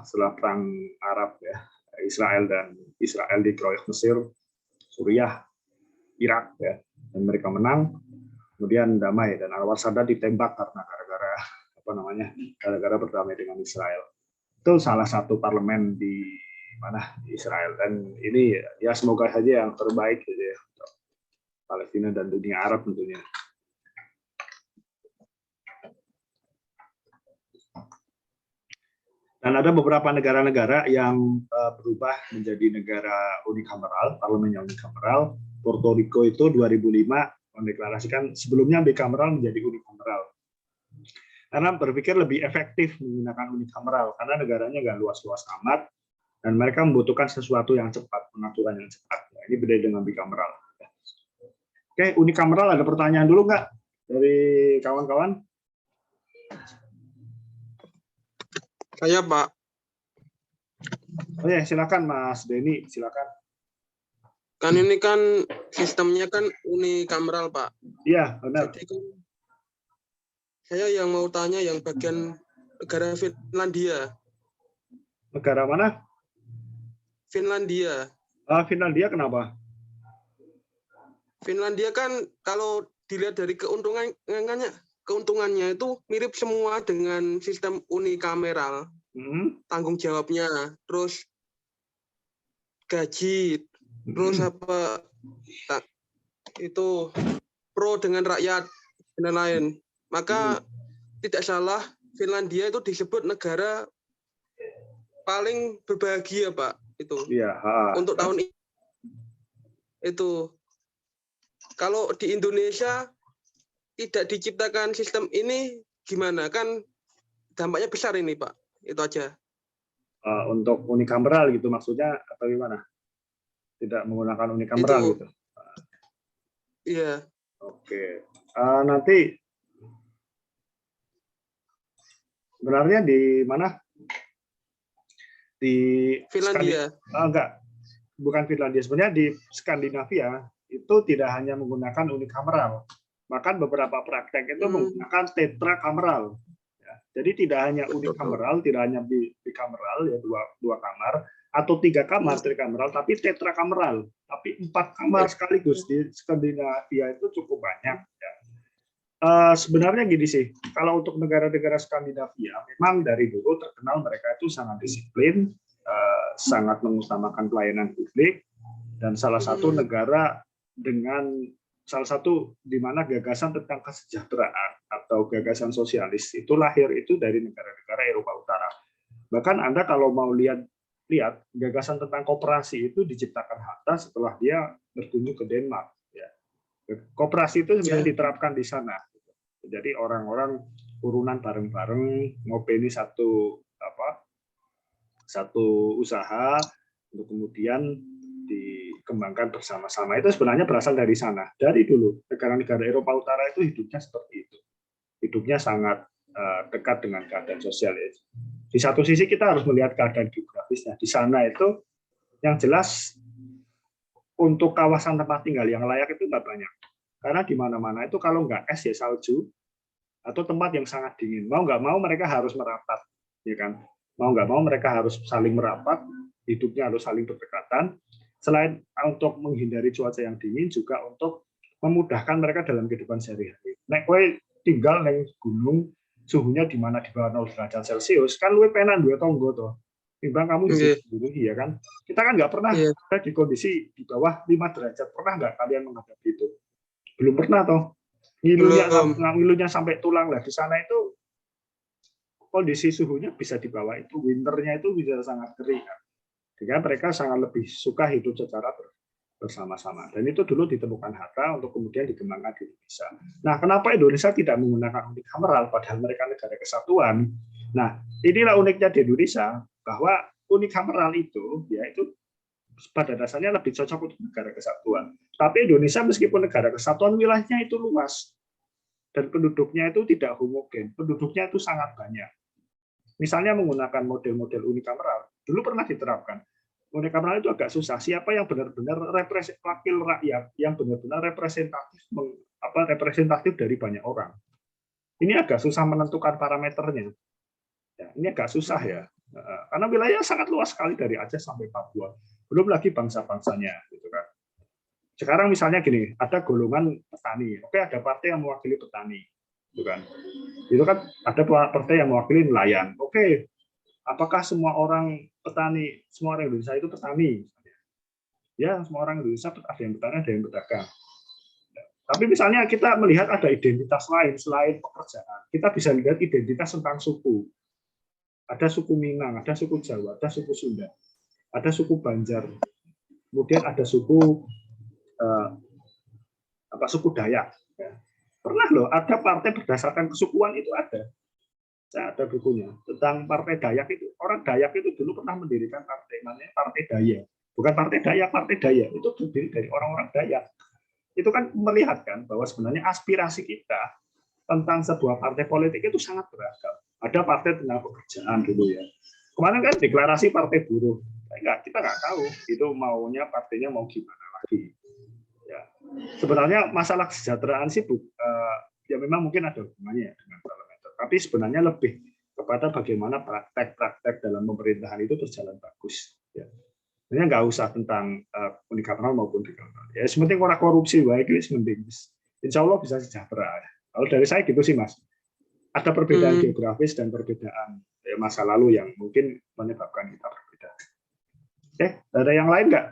setelah perang Arab ya Israel dikeroyok Mesir, Suriah, Irak ya dan mereka menang kemudian damai dan Anwar Sadat ditembak karena gara-gara berdamai dengan Israel. Itu salah satu parlemen di Israel dan ini ya semoga saja yang terbaik gitu ya untuk Palestina dan dunia Arab tentunya. Dan ada beberapa negara-negara yang berubah menjadi negara unikameral, parlemen yang unikameral. Puerto Rico itu 2005 mendeklarasikan sebelumnya bikameral menjadi unikameral. Karena berpikir lebih efektif menggunakan unikameral karena negaranya nggak luas-luas amat dan mereka membutuhkan sesuatu yang cepat, pengaturan yang cepat. Nah, ini beda dengan bikameral. Oke, unikameral ada pertanyaan dulu nggak dari kawan-kawan? Saya, Pak. Oh ya, silakan Mas Denny, silakan. Kan ini kan sistemnya kan unikameral, Pak. Iya, benar. Jadi kan saya yang mau tanya yang bagian negara Finlandia. Negara mana? Finlandia. Finlandia kenapa? Finlandia kan kalau dilihat dari keuntungannya itu mirip semua dengan sistem unikameral. Tanggung jawabnya, terus gaji, terus itu pro dengan rakyat dan lain-lain. Maka tidak salah Finlandia itu disebut negara paling berbahagia, Pak. Itu. Iya. Untuk tahun ini. Itu. Kalau di Indonesia tidak diciptakan sistem ini gimana? Kan dampaknya besar ini, Pak. Itu aja. Untuk unikameral gitu maksudnya atau gimana? Tidak menggunakan unikameral itu. gitu. Iya. Oke. Nanti sebenarnya di mana? Di Finlandia. Enggak. Bukan Finlandia. Sebenarnya di Skandinavia itu tidak hanya menggunakan unikameral. Bahkan beberapa praktek itu menggunakan tetrakameral. Ya, jadi tidak hanya unikameral, tidak hanya bikameral ya dua kamar atau 3 kamar trikameral, tapi tetrakameral, tapi 4 kamar sekaligus di Skandinavia itu cukup banyak. Ya. Sebenarnya gini sih, kalau untuk negara-negara Skandinavia memang dari dulu terkenal mereka itu sangat disiplin, sangat mengutamakan pelayanan publik, dan salah satu negara dengan salah satu di mana gagasan tentang kesejahteraan atau gagasan sosialis itu lahir itu dari negara-negara Eropa Utara. Bahkan Anda kalau mau lihat gagasan tentang koperasi itu diciptakan Hatta setelah dia berkunjung ke Denmark. Ya. Koperasi itu sebenarnya diterapkan di sana. Jadi orang-orang urunan bareng-bareng ngopeni satu usaha untuk kemudian dikembangkan bersama-sama. Itu sebenarnya berasal dari sana. Dari dulu negara-negara Eropa Utara itu hidupnya seperti itu. Hidupnya sangat dekat dengan keadaan sosial. Di satu sisi kita harus melihat keadaan geografisnya. Di sana itu yang jelas untuk kawasan tempat tinggal yang layak itu nggak banyak. Karena di mana-mana itu kalau nggak es ya salju atau tempat yang sangat dingin. Mau nggak mau mereka harus merapat, ya kan? Mau nggak mau mereka harus saling merapat, hidupnya harus saling berdekatan. Selain untuk menghindari cuaca yang dingin, juga untuk memudahkan mereka dalam kehidupan sehari-hari. Nek kowe tinggal di gunung, suhunya di mana di bawah 0 derajat Celcius, kan luwih penak duwe tangga to. Timbang kamu sendiri, ya kan? Kita kan nggak pernah ada di kondisi di bawah 5 derajat. Pernah nggak kalian menghadapi itu? Belum pernah toh. Ngilunya sampai tulang lah. Di sana itu kondisi suhunya bisa di bawah itu, winternya itu bisa sangat kering. Sehingga mereka sangat lebih suka hidup secara bersama-sama. Dan itu dulu ditemukan Hatta untuk kemudian dikembangkan di Indonesia. Nah, kenapa Indonesia tidak menggunakan unikameral padahal mereka negara kesatuan? Nah, inilah uniknya di Indonesia bahwa unikameral itu yaitu pada dasarnya lebih cocok untuk negara kesatuan. Tapi Indonesia meskipun negara kesatuan wilayahnya itu luas dan penduduknya itu tidak homogen, penduduknya itu sangat banyak. Misalnya menggunakan model-model unikameral, dulu pernah diterapkan. unikameral itu agak susah. Siapa yang benar-benar wakil rakyat yang benar-benar representatif dari banyak orang. Ini agak susah menentukan parameternya. Ya, ini agak susah ya. Karena wilayah sangat luas sekali dari Aceh sampai Papua. Belum lagi bangsa-bangsanya, gitu kan. Sekarang misalnya gini, ada golongan petani. Oke, ada partai yang mewakili petani, gitu kan. Itu kan ada partai yang mewakili nelayan. Oke, apakah semua orang petani, semua orang Indonesia itu petani? Ya, semua orang Indonesia ada yang petani, ada yang pedagang. Tapi misalnya kita melihat ada identitas lain selain pekerjaan. Kita bisa lihat identitas tentang suku. Ada suku Minang, ada suku Jawa, ada suku Sunda, ada suku Banjar, kemudian ada suku suku Dayak. Pernah loh, ada partai berdasarkan kesukuan itu ada. Saya ada bukunya tentang partai Dayak itu. Orang Dayak itu dulu pernah mendirikan partai namanya Partai Dayak. Bukan Partai Dayak, Partai Dayak itu terdiri dari orang-orang Dayak. Itu kan melihatkan bahwa sebenarnya aspirasi kita tentang sebuah partai politik itu sangat beragam. Ada partai tentang pekerjaan dulu ya. Kemarin kan deklarasi partai buruh. Kita nggak tahu itu maunya partainya mau gimana lagi. Ya. Sebenarnya masalah kesejahteraan sih ya memang mungkin ada hubungannya dengan parlementer. Tapi sebenarnya lebih kepada bagaimana praktek-praktek dalam pemerintahan itu berjalan bagus. Ya. Sebenarnya nggak usah tentang unikameral maupun bikameral. Ya, sementing orang korupsi, baik itu sementing. Insya Allah bisa sejahtera. Kalau dari saya gitu sih, Mas. Ada perbedaan geografis dan perbedaan masa lalu yang mungkin menyebabkan kita berbeda. Oke, ada yang lain nggak?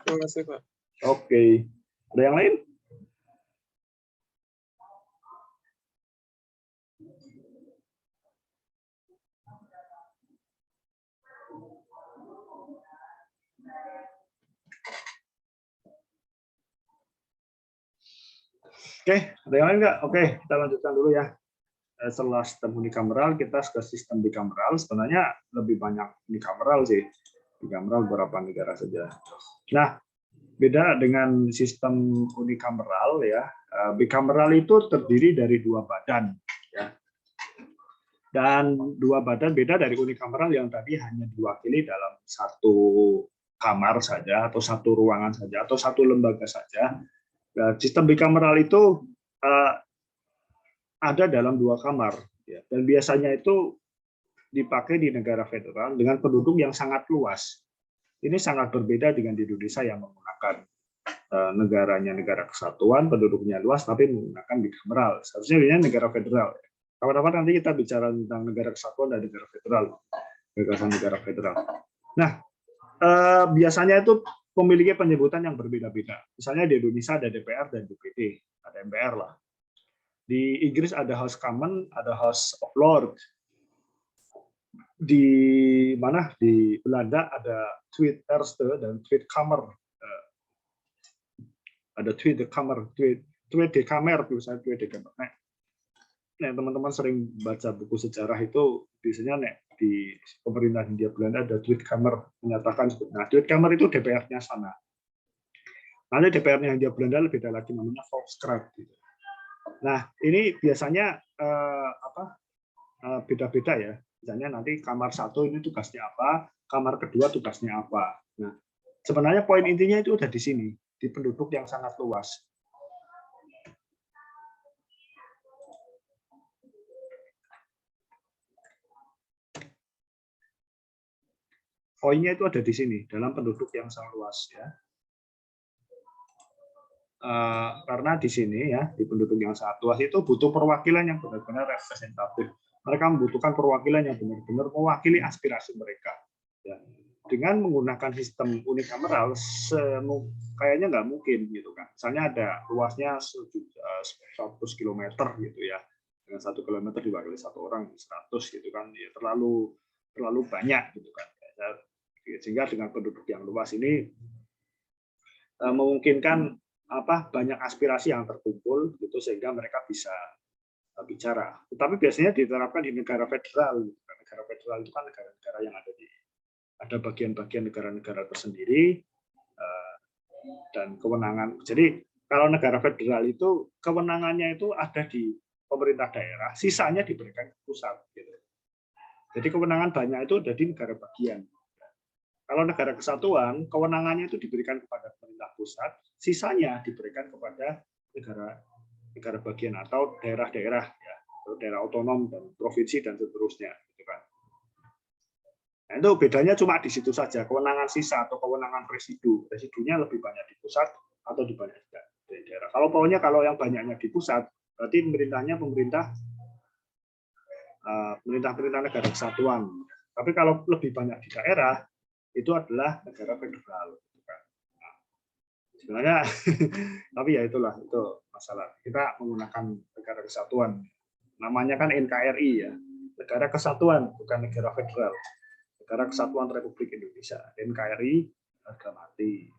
Terima kasih, Pak. Oke, ada yang lain? Oke, ada yang lain nggak? Oke, kita lanjutkan dulu ya. Setelah sistem unikameral, kita ke sistem bikameral. Sebenarnya lebih banyak unikameral sih. Bikameral beberapa negara saja. Nah, beda dengan sistem unikameral ya. Bikameral itu terdiri dari dua badan. Ya. Dan dua badan beda dari unikameral yang tadi hanya diwakili dalam satu kamar saja, atau satu ruangan saja, atau satu lembaga saja. Nah, sistem bikameral itu ada dalam dua kamar, ya. Dan biasanya itu dipakai di negara federal dengan penduduk yang sangat luas. Ini sangat berbeda dengan di Indonesia yang menggunakan negaranya negara kesatuan, penduduknya luas, tapi menggunakan bikameral. Seharusnya ini negara federal. Kapan-kapan nanti kita bicara tentang negara kesatuan dan negara federal, gagasan negara federal. Nah, biasanya itu memiliki penyebutan yang berbeda-beda. Misalnya di Indonesia ada DPR dan DPD, ada MPR lah. Di Inggris ada House Commons, ada House of Lords. Di mana? Di Belanda ada Tweede Eerste dan Tweede Kamer. Ada Tweede Kamer, Tweede Kamer, tulisannya Tweede Kamer. Nah, teman-teman sering baca buku sejarah itu biasanya di pemerintahan Hindia Belanda ada Tweede Kamer menyatakan, nah Tweede Kamer itu DPR-nya sana. Nanti DPR-nya Hindia Belanda lebih ada lagi namanya Volksraad. Gitu. Nah, ini biasanya beda-beda ya. Misalnya nanti kamar satu ini tugasnya apa, kamar kedua tugasnya apa. Nah, sebenarnya poin intinya itu udah di sini, di penduduk yang sangat luas. Poinnya itu ada di sini, dalam penduduk yang sangat luas ya. Karena di sini ya, di penduduk yang sangat luas itu butuh perwakilan yang benar-benar representatif. Mereka membutuhkan perwakilan yang benar-benar mewakili aspirasi mereka. Ya. Dengan menggunakan sistem unikameral, kayaknya nggak mungkin gitu kan. Misalnya ada luasnya 100 km gitu ya, dengan 1 km diwakili satu orang 100 gitu kan, ya terlalu banyak gitu kan. Sehingga dengan penduduk yang luas ini memungkinkan banyak aspirasi yang terkumpul gitu sehingga mereka bisa bicara. Tetapi biasanya diterapkan di negara federal. Negara federal itu kan negara-negara yang ada bagian-bagian negara-negara tersendiri dan kewenangan. Jadi kalau negara federal itu kewenangannya itu ada di pemerintah daerah, sisanya diberikan ke pusat. Gitu. Jadi kewenangan banyak itu ada di negara bagian. Kalau negara kesatuan, kewenangannya itu diberikan kepada pemerintah pusat, sisanya diberikan kepada negara bagian atau daerah-daerah, ya, atau daerah otonom dan provinsi dan seterusnya. Gitu kan. Nah, itu bedanya cuma di situ saja, kewenangan sisa atau kewenangan residu. Residunya lebih banyak di pusat atau di banyak di daerah. Kalau yang banyaknya di pusat, berarti pemerintah negara kesatuan. Tapi kalau lebih banyak di daerah, itu adalah negara federal. Nah, sebenarnya, tapi ya itulah itu masalah. Kita menggunakan negara kesatuan. Namanya kan NKRI ya, negara kesatuan bukan negara federal. Negara Kesatuan Republik Indonesia, NKRI, harga mati,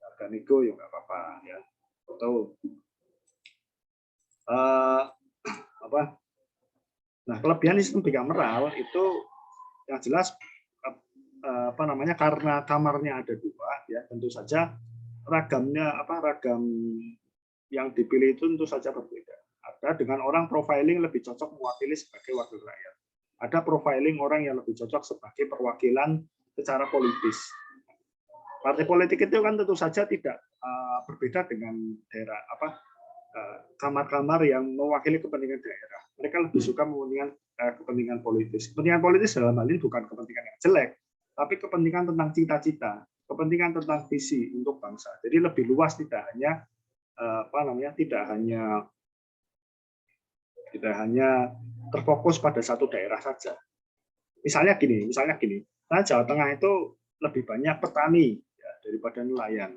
harga nego ya nggak apa-apa ya. Atau apa? Nah, kelebihan sistem bicameral itu yang jelas karena kamarnya ada dua, ya tentu saja ragam yang dipilih itu tentu saja berbeda. Ada dengan orang profiling lebih cocok mewakili sebagai wakil rakyat. Ada profiling orang yang lebih cocok sebagai perwakilan secara politis. Partai politik itu kan tentu saja tidak berbeda dengan daerah kamar-kamar yang mewakili kepentingan daerah. Mereka lebih suka kepentingan politis. Kepentingan politis dalam hal ini bukan kepentingan yang jelek, tapi kepentingan tentang cita-cita, kepentingan tentang visi untuk bangsa. Jadi lebih luas, tidak hanya terfokus pada satu daerah saja. Misalnya gini, nah Jawa Tengah itu lebih banyak petani ya, daripada nelayan.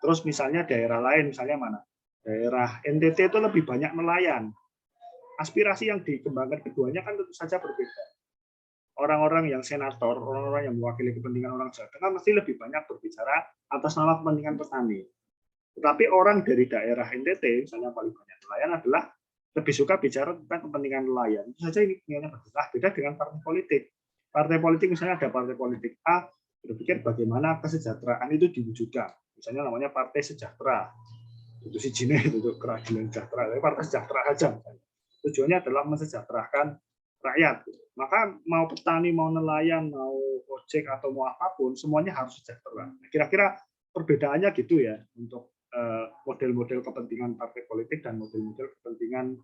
Terus misalnya daerah lain, misalnya mana? Daerah NTT itu lebih banyak nelayan. Aspirasi yang dikembangkan keduanya kan tentu saja berbeda. Orang-orang yang senator, orang-orang yang mewakili kepentingan orang Jawa Tengah mesti lebih banyak berbicara atas nama kepentingan petani. Tetapi orang dari daerah NTT, misalnya paling banyak nelayan, adalah lebih suka bicara tentang kepentingan nelayan. Itu saja ini beda dengan partai politik. Partai politik misalnya ada partai politik A berpikir bagaimana kesejahteraan itu diwujudkan. Misalnya namanya Partai Sejahtera. Itu si Jine itu keadilan sejahtera. Tapi Partai Sejahtera saja. Tujuannya adalah mensejahterakan rakyat. Maka mau petani, mau nelayan, mau ojek atau mau apapun, semuanya harus sejahtera. Kira-kira perbedaannya gitu ya untuk model-model kepentingan partai politik dan model-model kepentingan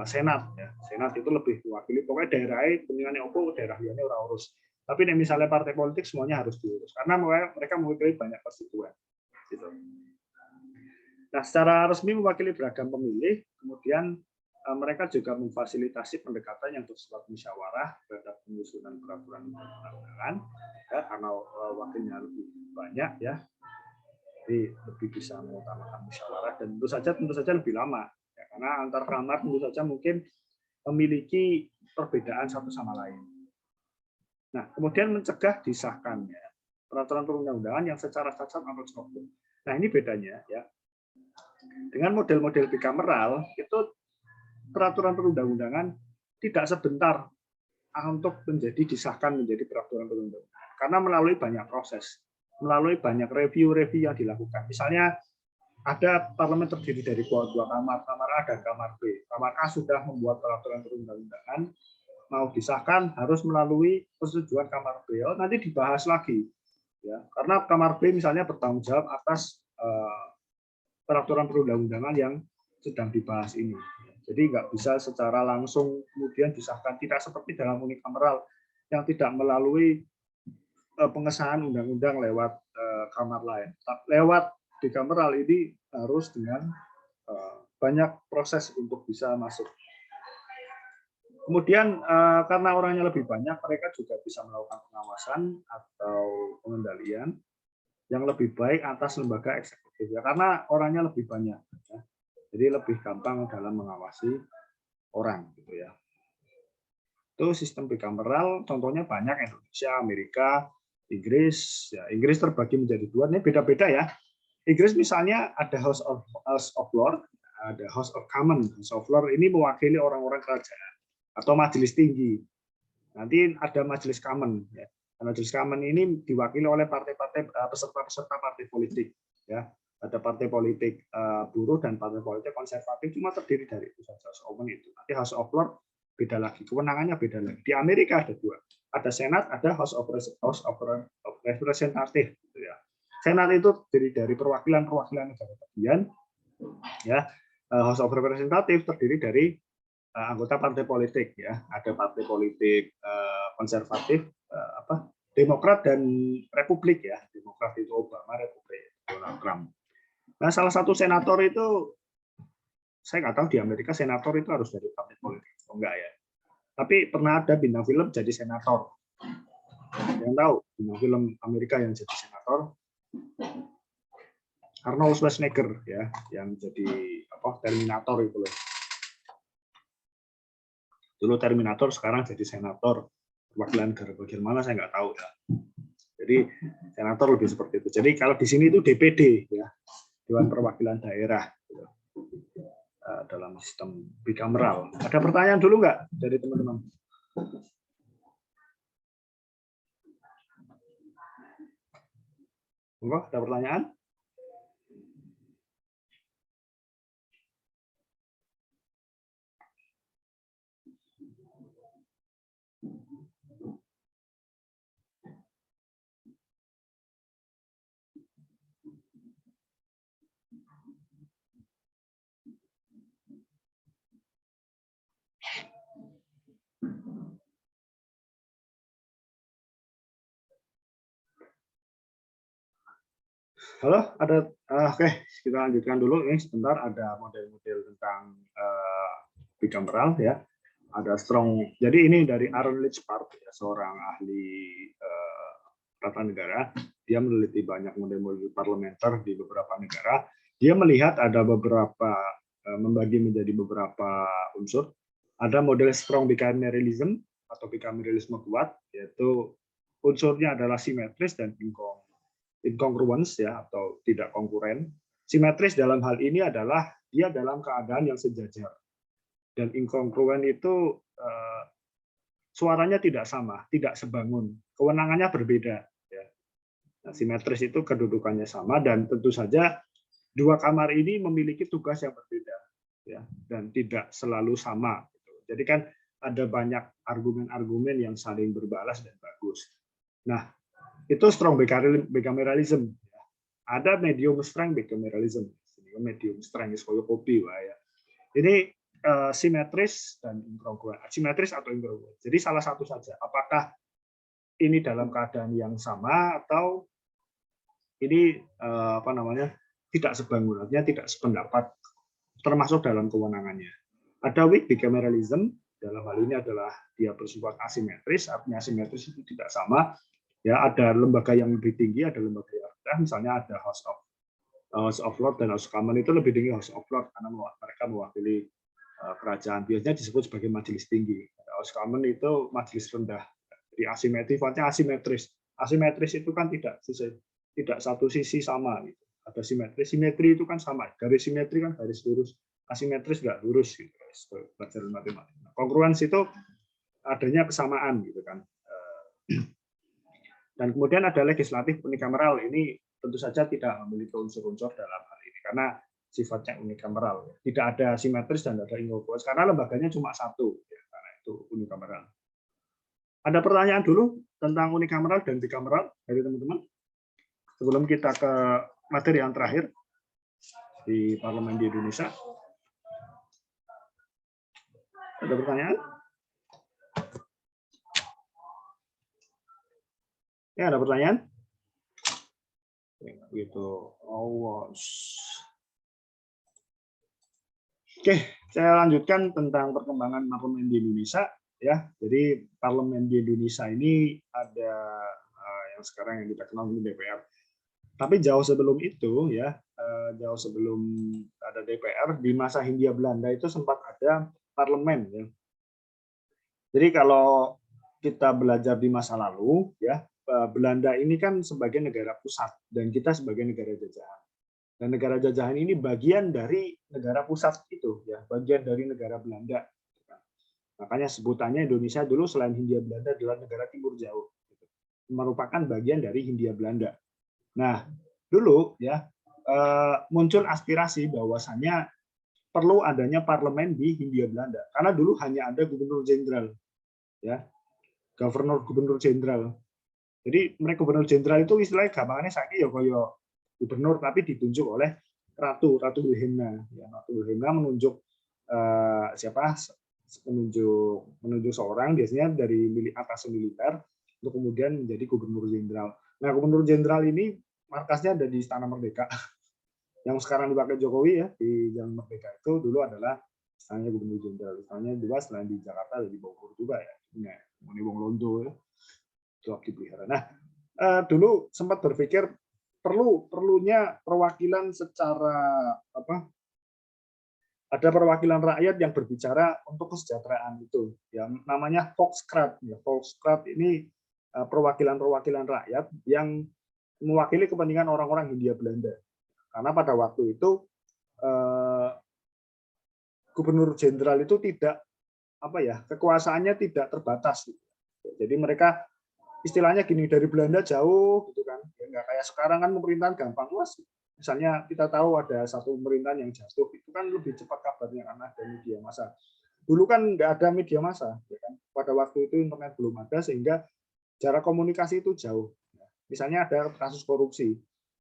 senat ya. Senat itu lebih mewakili pokoknya daerahnya kepentingannya opo, daerah lainnya ora urus. Tapi misalnya partai politik semuanya harus diurus karena mereka mewakili banyak konstituen. Gitu. Nah, secara resmi mewakili beragam pemilih, kemudian mereka juga memfasilitasi pendekatan yang bersifat musyawarah terhadap penyusunan peraturan perundang-undangan ya, karena wakilnya lebih banyak ya. Jadi lebih bisa mengutamakan musyawarah dan tentu saja lebih lama ya, karena antar kamar tentu saja mungkin memiliki perbedaan satu sama lain. Nah, kemudian mencegah disahkannya peraturan perundang-undangan yang secara cacat atau struktur. Nah, ini bedanya ya. Dengan model-model bicameral itu peraturan perundang-undangan tidak sebentar untuk disahkan menjadi peraturan perundang-undangan karena melalui banyak proses. Melalui banyak review yang dilakukan. Misalnya ada parlemen terdiri dari dua kamar, kamar A dan kamar B. Kamar A sudah membuat peraturan perundang-undangan, mau disahkan harus melalui persetujuan kamar B. Nanti dibahas lagi, ya. Karena kamar B misalnya bertanggung jawab atas peraturan perundang-undangan yang sedang dibahas ini. Jadi nggak bisa secara langsung kemudian disahkan, tidak seperti dalam unicameral yang tidak melalui pengesahan undang-undang lewat kamar lain. Lewat bicameral ini harus dengan banyak proses untuk bisa masuk. Kemudian karena orangnya lebih banyak, mereka juga bisa melakukan pengawasan atau pengendalian yang lebih baik atas lembaga eksekutif ya, karena orangnya lebih banyak. Ya. Jadi lebih gampang dalam mengawasi orang, gitu ya. Itu sistem bicameral, contohnya banyak Indonesia, Amerika, Inggris. Ya, Inggris terbagi menjadi dua, ini beda-beda ya. Inggris misalnya ada House of Lords, ada House of Commons. House of Lords ini mewakili orang-orang kerajaan atau majelis tinggi. Nanti ada majelis Commons. Ya. Majelis Commons ini diwakili oleh partai-partai peserta-peserta partai politik. Ya. Ada partai politik buruh dan partai politik konservatif, cuma terdiri dari itu saja. House of Commons itu. Nanti House of Lords beda lagi, kewenangannya beda lagi. Di Amerika ada dua, ada Senat, ada House of Representative. Gitu ya. Senat itu terdiri dari perwakilan-perwakilan negara bagian, ya. House of Representative terdiri dari anggota partai politik, ya. Ada partai politik konservatif, Demokrat dan Republik, ya. Demokrat itu Obama, Republik Donald Trump. Nah, salah satu senator itu, saya nggak tahu di Amerika senator itu harus dari partai politik, enggak ya. Tapi pernah ada bintang film jadi senator. Yang tahu bintang film Amerika yang jadi senator? Arnold Schwarzenegger, ya, yang jadi Terminator itu loh. Dulu Terminator, sekarang jadi senator. Perwakilan negara bagian mana saya nggak tahu ya. Jadi senator lebih seperti itu. Jadi kalau di sini itu DPD, ya, Dewan Perwakilan Daerah. Gitu. Dalam sistem bikameral. Ada pertanyaan dulu nggak dari teman-teman? Enggak, ada pertanyaan? Halo, ada oke, kita lanjutkan dulu ini sebentar. Ada model-model tentang bikameral, ya. Ada strong. Jadi ini dari Aaron Lichbart, ya, seorang ahli tata negara. Dia meneliti banyak model-model parlementer di beberapa negara. Dia melihat ada beberapa membagi menjadi beberapa unsur. Ada model strong bicameralism atau bicameralisme kuat, yaitu unsurnya adalah simetris dan incongruence, ya, atau tidak konkuren. Simetris dalam hal ini adalah dia dalam keadaan yang sejajar, dan inkongruen itu suaranya tidak sama, tidak sebangun, kewenangannya berbeda. Ya. Nah, simetris itu kedudukannya sama, dan tentu saja dua kamar ini memiliki tugas yang berbeda, ya, dan tidak selalu sama. Jadi kan ada banyak argumen-argumen yang saling berbalas dan bagus. Nah, itu strong bicameralism. Ada medium strength bicameralism. Medium strength is koyo kopi, ya. Ini simetris dan inkongruen. Simetris atau inkongruen. Jadi salah satu saja. Apakah ini dalam keadaan yang sama atau ini tidak sebangun, artinya tidak sependapat, termasuk dalam kewenangannya. Ada weak bicameralism. Dalam hal ini adalah dia bersifat asimetris, artinya asimetris itu tidak sama. Ya, ada lembaga yang lebih tinggi, ada lembaga yang rendah. Misalnya ada House of Lords dan House of Commons itu lebih tinggi House of Lords karena mereka mewakili kerajaan. Biasanya disebut sebagai majelis tinggi. House of Commons itu majelis rendah. Jadi asimetris. Asimetris itu kan tidak satu sisi sama. Gitu. Ada simetri itu kan sama. Garis simetri kan garis lurus. Asimetris nggak lurus. Gitu. Pelajaran matematika. Kongruensi itu adanya kesamaan, gitu kan. Dan kemudian ada legislatif unikameral. Ini tentu saja tidak memiliki unsur-unsur dalam hal ini karena sifatnya unikameral. Tidak ada simetris dan ada inkongruens karena lembaganya cuma satu, ya, karena itu unikameral. Ada pertanyaan dulu tentang unikameral dan bikameral dari teman-teman sebelum kita ke materi yang terakhir di Parlemen di Indonesia. Ada pertanyaan? Ya, ada pertanyaan? Gitu. Oke, saya lanjutkan tentang perkembangan parlemen di Indonesia. Ya, jadi parlemen di Indonesia ini ada yang sekarang yang kita kenal dengan DPR. Tapi jauh sebelum itu, ya, jauh sebelum ada DPR, di masa Hindia Belanda itu sempat ada parlemen. Ya. Jadi kalau kita belajar di masa lalu, ya, Belanda ini kan sebagai negara pusat dan kita sebagai negara jajahan. Dan negara jajahan ini bagian dari negara pusat itu, ya, bagian dari negara Belanda. Makanya sebutannya Indonesia dulu selain Hindia Belanda adalah negara timur jauh, merupakan bagian dari Hindia Belanda. Nah, dulu ya muncul aspirasi bahwasannya perlu adanya parlemen di Hindia Belanda karena dulu hanya ada gubernur jenderal, ya. gubernur jenderal. Jadi mereka gubernur jenderal itu istilahnya gampangannya saiki ya kaya gubernur tapi ditunjuk oleh Ratu Wilhelmina. Ya, Ratu Wilhelmina menunjuk menunjuk seorang biasanya dari atas militer untuk kemudian menjadi gubernur jenderal. Nah, gubernur jenderal ini markasnya ada di Istana Merdeka. Yang sekarang dipakai Jokowi ya di Jalan Merdeka itu dulu adalah istananya gubernur jenderal. Istananya juga selain di Jakarta ada di Bogor juga ya. Ini Wong Londo ya. Itu dipelihara. Nah, dulu sempat berpikir perlunya perwakilan secara apa? Ada perwakilan rakyat yang berbicara untuk kesejahteraan itu, yang namanya Volkskraat. Ya, Volkskraat ini perwakilan rakyat yang mewakili kepentingan orang-orang Hindia Belanda. Karena pada waktu itu gubernur jenderal itu tidak kekuasaannya tidak terbatas. Jadi mereka istilahnya gini, dari Belanda jauh gitu kan, ya, nggak kayak sekarang kan pemerintahan gampang luas. Misalnya kita tahu ada satu pemerintahan yang jatuh, itu kan lebih cepat kabarnya karena ada media massa. Dulu kan nggak ada media massa, ya kan? Pada waktu itu internet belum ada sehingga jarak komunikasi itu jauh. Misalnya ada kasus korupsi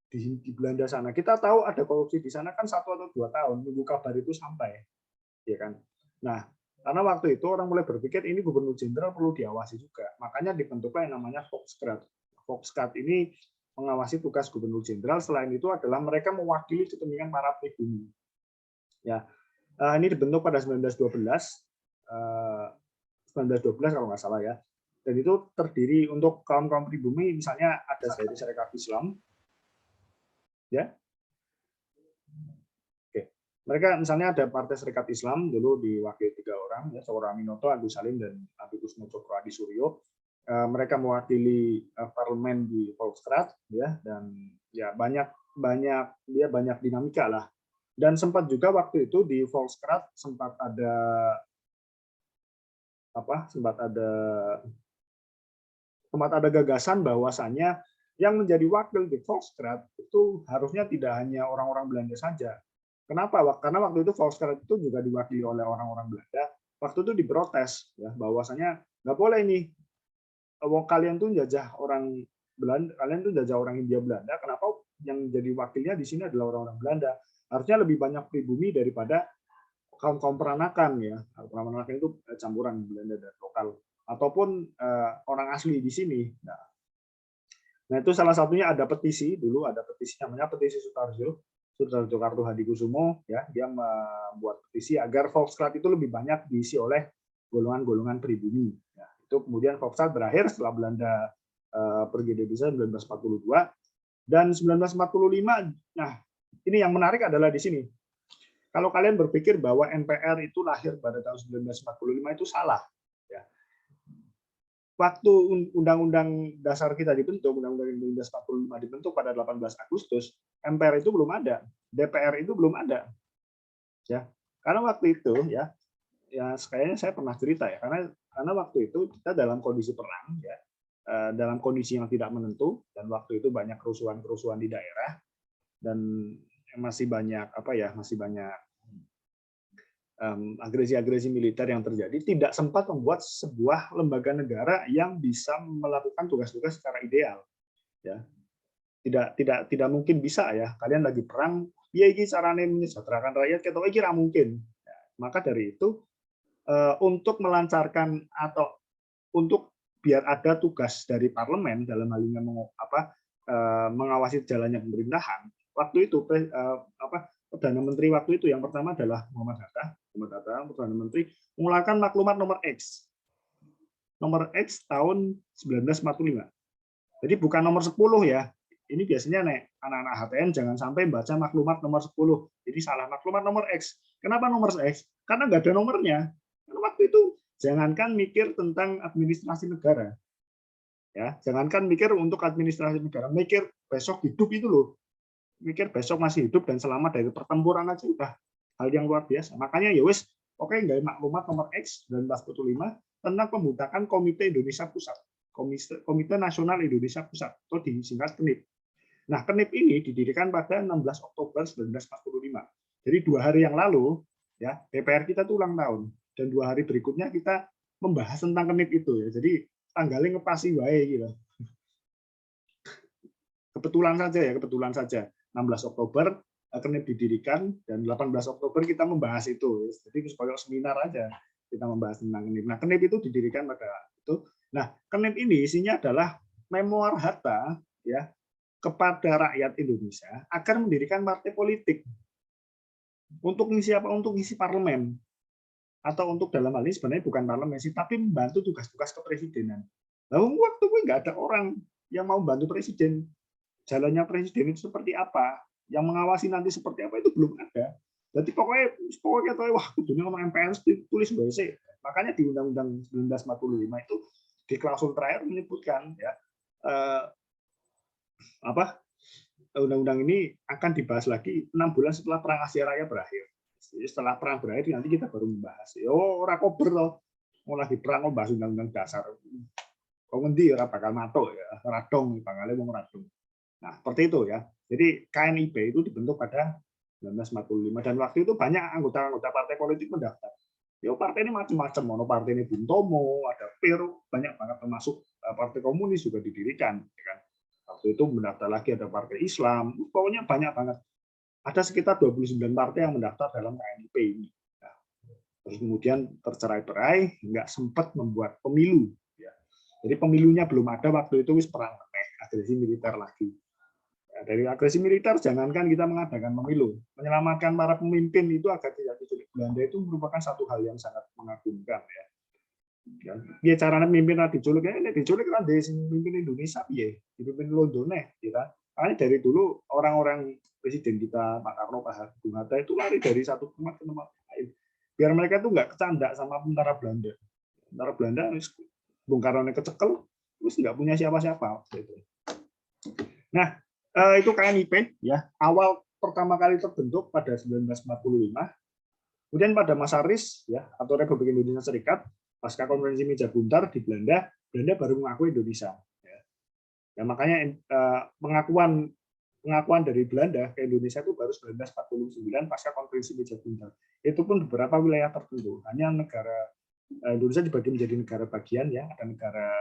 di Belanda sana, kita tahu ada korupsi di sana kan 1 atau 2 tahun nunggu kabar itu sampai, ya kan? Nah, karena waktu itu orang mulai berpikir ini gubernur jenderal perlu diawasi juga, makanya dibentuklah yang namanya Volkskraat. Volkskraat ini mengawasi tugas gubernur jenderal. Selain itu adalah mereka mewakili kepentingan para pribumi. Ya, ini dibentuk pada 1912 kalau nggak salah ya. Dan itu terdiri untuk kaum pribumi, misalnya ada dari Serikat Islam, ya. Oke, mereka misalnya ada Partai Serikat Islam dulu diwakili 3 orang, ya, seorang Aminoto, Agus Salim, dan Kusno Cokro Adi Suryo. Mereka mewakili parlemen di Volkskraat, ya, dan ya banyak dinamika lah. Dan sempat juga waktu itu di Volkskraat sempat ada gagasan bahwasannya yang menjadi wakil di Volkskraat itu harusnya tidak hanya orang-orang Belanda saja. Kenapa? Karena waktu itu Volkskraat itu juga diwakili oleh orang-orang Belanda. Waktu itu diprotes, ya, bahwasannya nggak boleh nih. Kalian tuh jajah orang Belanda, kalian tuh jajah orang Hindia Belanda. Kenapa yang jadi wakilnya di sini adalah orang-orang Belanda? Harusnya lebih banyak pribumi daripada kaum peranakan, ya. Peranakan itu campuran Belanda dan lokal ataupun orang asli di sini. Nah, itu salah satunya ada petisi dulu, ada petisi namanya petisi Sutarjo Hadikusumo, ya, dia membuat petisi agar Volkskraat itu lebih banyak diisi oleh golongan-golongan pribumi. Ya. Itu kemudian Volkskraat berakhir setelah Belanda pergi dari Indonesia 1942 dan 1945. Nah, ini yang menarik adalah di sini. Kalau kalian berpikir bahwa NPR itu lahir pada tahun 1945 itu salah. Ya. Waktu Undang-Undang Dasar kita dibentuk, Undang-Undang 1945 dibentuk pada 18 Agustus, MPR itu belum ada, DPR itu belum ada. Ya. Karena waktu itu ya kayaknya saya pernah cerita ya, karena waktu itu kita dalam kondisi perang, ya, dalam kondisi yang tidak menentu, dan waktu itu banyak kerusuhan di daerah, dan masih banyak agresi-agresi militer yang terjadi, tidak sempat membuat sebuah lembaga negara yang bisa melakukan tugas-tugas secara ideal. Ya, tidak mungkin bisa, ya. Kalian lagi perang, ya ini caranya menyejahterakan rakyat, kita kira mungkin. Ya, maka dari itu untuk melancarkan atau untuk biar ada tugas dari parlemen dalam hal ini mengawasi jalannya pemerintahan. Waktu itu Perdana Menteri waktu itu yang pertama adalah Muhammad Hatta, Perdana Menteri, mengeluarkan maklumat nomor X tahun 1945. Jadi bukan nomor 10 ya. Ini biasanya anak-anak HTN jangan sampai baca maklumat nomor 10. Jadi salah, maklumat nomor X. Kenapa nomor X? Karena nggak ada nomornya. Karena waktu itu jangankan mikir tentang administrasi negara. Ya, jangankan mikir untuk administrasi negara, mikir besok hidup itu loh. Mikir besok masih hidup dan selamat dari pertempuran aja udah hal yang luar biasa. Makanya ya wis, oke, nggak maklumat nomor X 1945 tentang pembentukan Komite Indonesia Pusat, Komite Nasional Indonesia Pusat atau disingkat KNIP. Nah, KNIP ini didirikan pada 16 Oktober 1945. Jadi 2 hari yang lalu, ya, DPR kita tuh ulang tahun, dan 2 hari berikutnya kita membahas tentang KNIP itu, ya. Jadi tanggalnya ngepasi wae gitu. Kebetulan saja 16 Oktober KNIP didirikan dan 18 Oktober kita membahas itu. Jadi sebagai seminar aja kita membahas tentang KNIP. Nah, KNIP itu didirikan pada itu. Nah, KNIP ini isinya adalah memoir Hatta ya kepada rakyat Indonesia agar mendirikan partai politik. Untuk ngisi apa? Untuk ngisi parlemen. Atau untuk dalam hal ini sebenarnya bukan parlemen sih, tapi membantu tugas-tugas kepresidenan. Lalu waktu itu nggak ada orang yang mau bantu presiden. Jalannya presiden itu seperti apa? Yang mengawasi nanti seperti apa itu belum ada. Jadi pokoknya wah kudunya ngomong MPR tulis bahasa. Makanya di Undang-Undang 1945 itu di klausul terakhir menyebutkan ya undang-undang ini akan dibahas lagi 6 bulan setelah perang Asia Raya berakhir. Jadi setelah perang berakhir nanti kita baru membahas. Ora kober loh. Mau lagi perang bahas undang-undang dasar. Kok ngendi ora bakal matuk ya. Radong pangale wong radong. Nah, seperti itu ya. Jadi KNIP itu dibentuk pada 1945 dan waktu itu banyak anggota-anggota partai politik mendaftar. Ya partai ini macam-macam, ono partai ini Bung Tomo, ada PIR, banyak banget termasuk partai komunis juga didirikan. Ya kan? Waktu itu mendaftar lagi ada partai Islam, pokoknya banyak banget. Ada sekitar 29 partai yang mendaftar dalam KNIP ini. Nah, terus kemudian tercerai-berai, nggak sempat membuat pemilu. Ya. Jadi pemilunya belum ada waktu itu wis perang agresi militer lagi. Dari agresi militer, jangankan kita mengadakan pemilu, menyelamatkan para pemimpin itu agar tidak diculik Belanda itu merupakan satu hal yang sangat mengagumkan ya. Ya caranya pemimpin diculik, diculik kan dari pemimpin Indonesia, ya, dipimpin Londone, kita. Karena dari dulu orang-orang presiden kita Pak Karno, Pak Bung Hatta itu lari dari satu tempat ke tempat lain, biar mereka itu nggak kecandak sama tentara Belanda. Tentara Belanda, Bung Karno kecekel, terus nggak punya siapa-siapa. Nah. Itu KNIP ya, awal pertama kali terbentuk pada 1945. Kemudian pada masa RIS ya atau Republik Indonesia Serikat, pasca konferensi meja buntar di Belanda baru mengakui Indonesia. Ya, makanya pengakuan dari Belanda ke Indonesia itu baru 1949 pasca konferensi meja buntar. Itu pun beberapa wilayah tertentu. Hanya negara Indonesia dibagi menjadi negara bagian ya, ada negara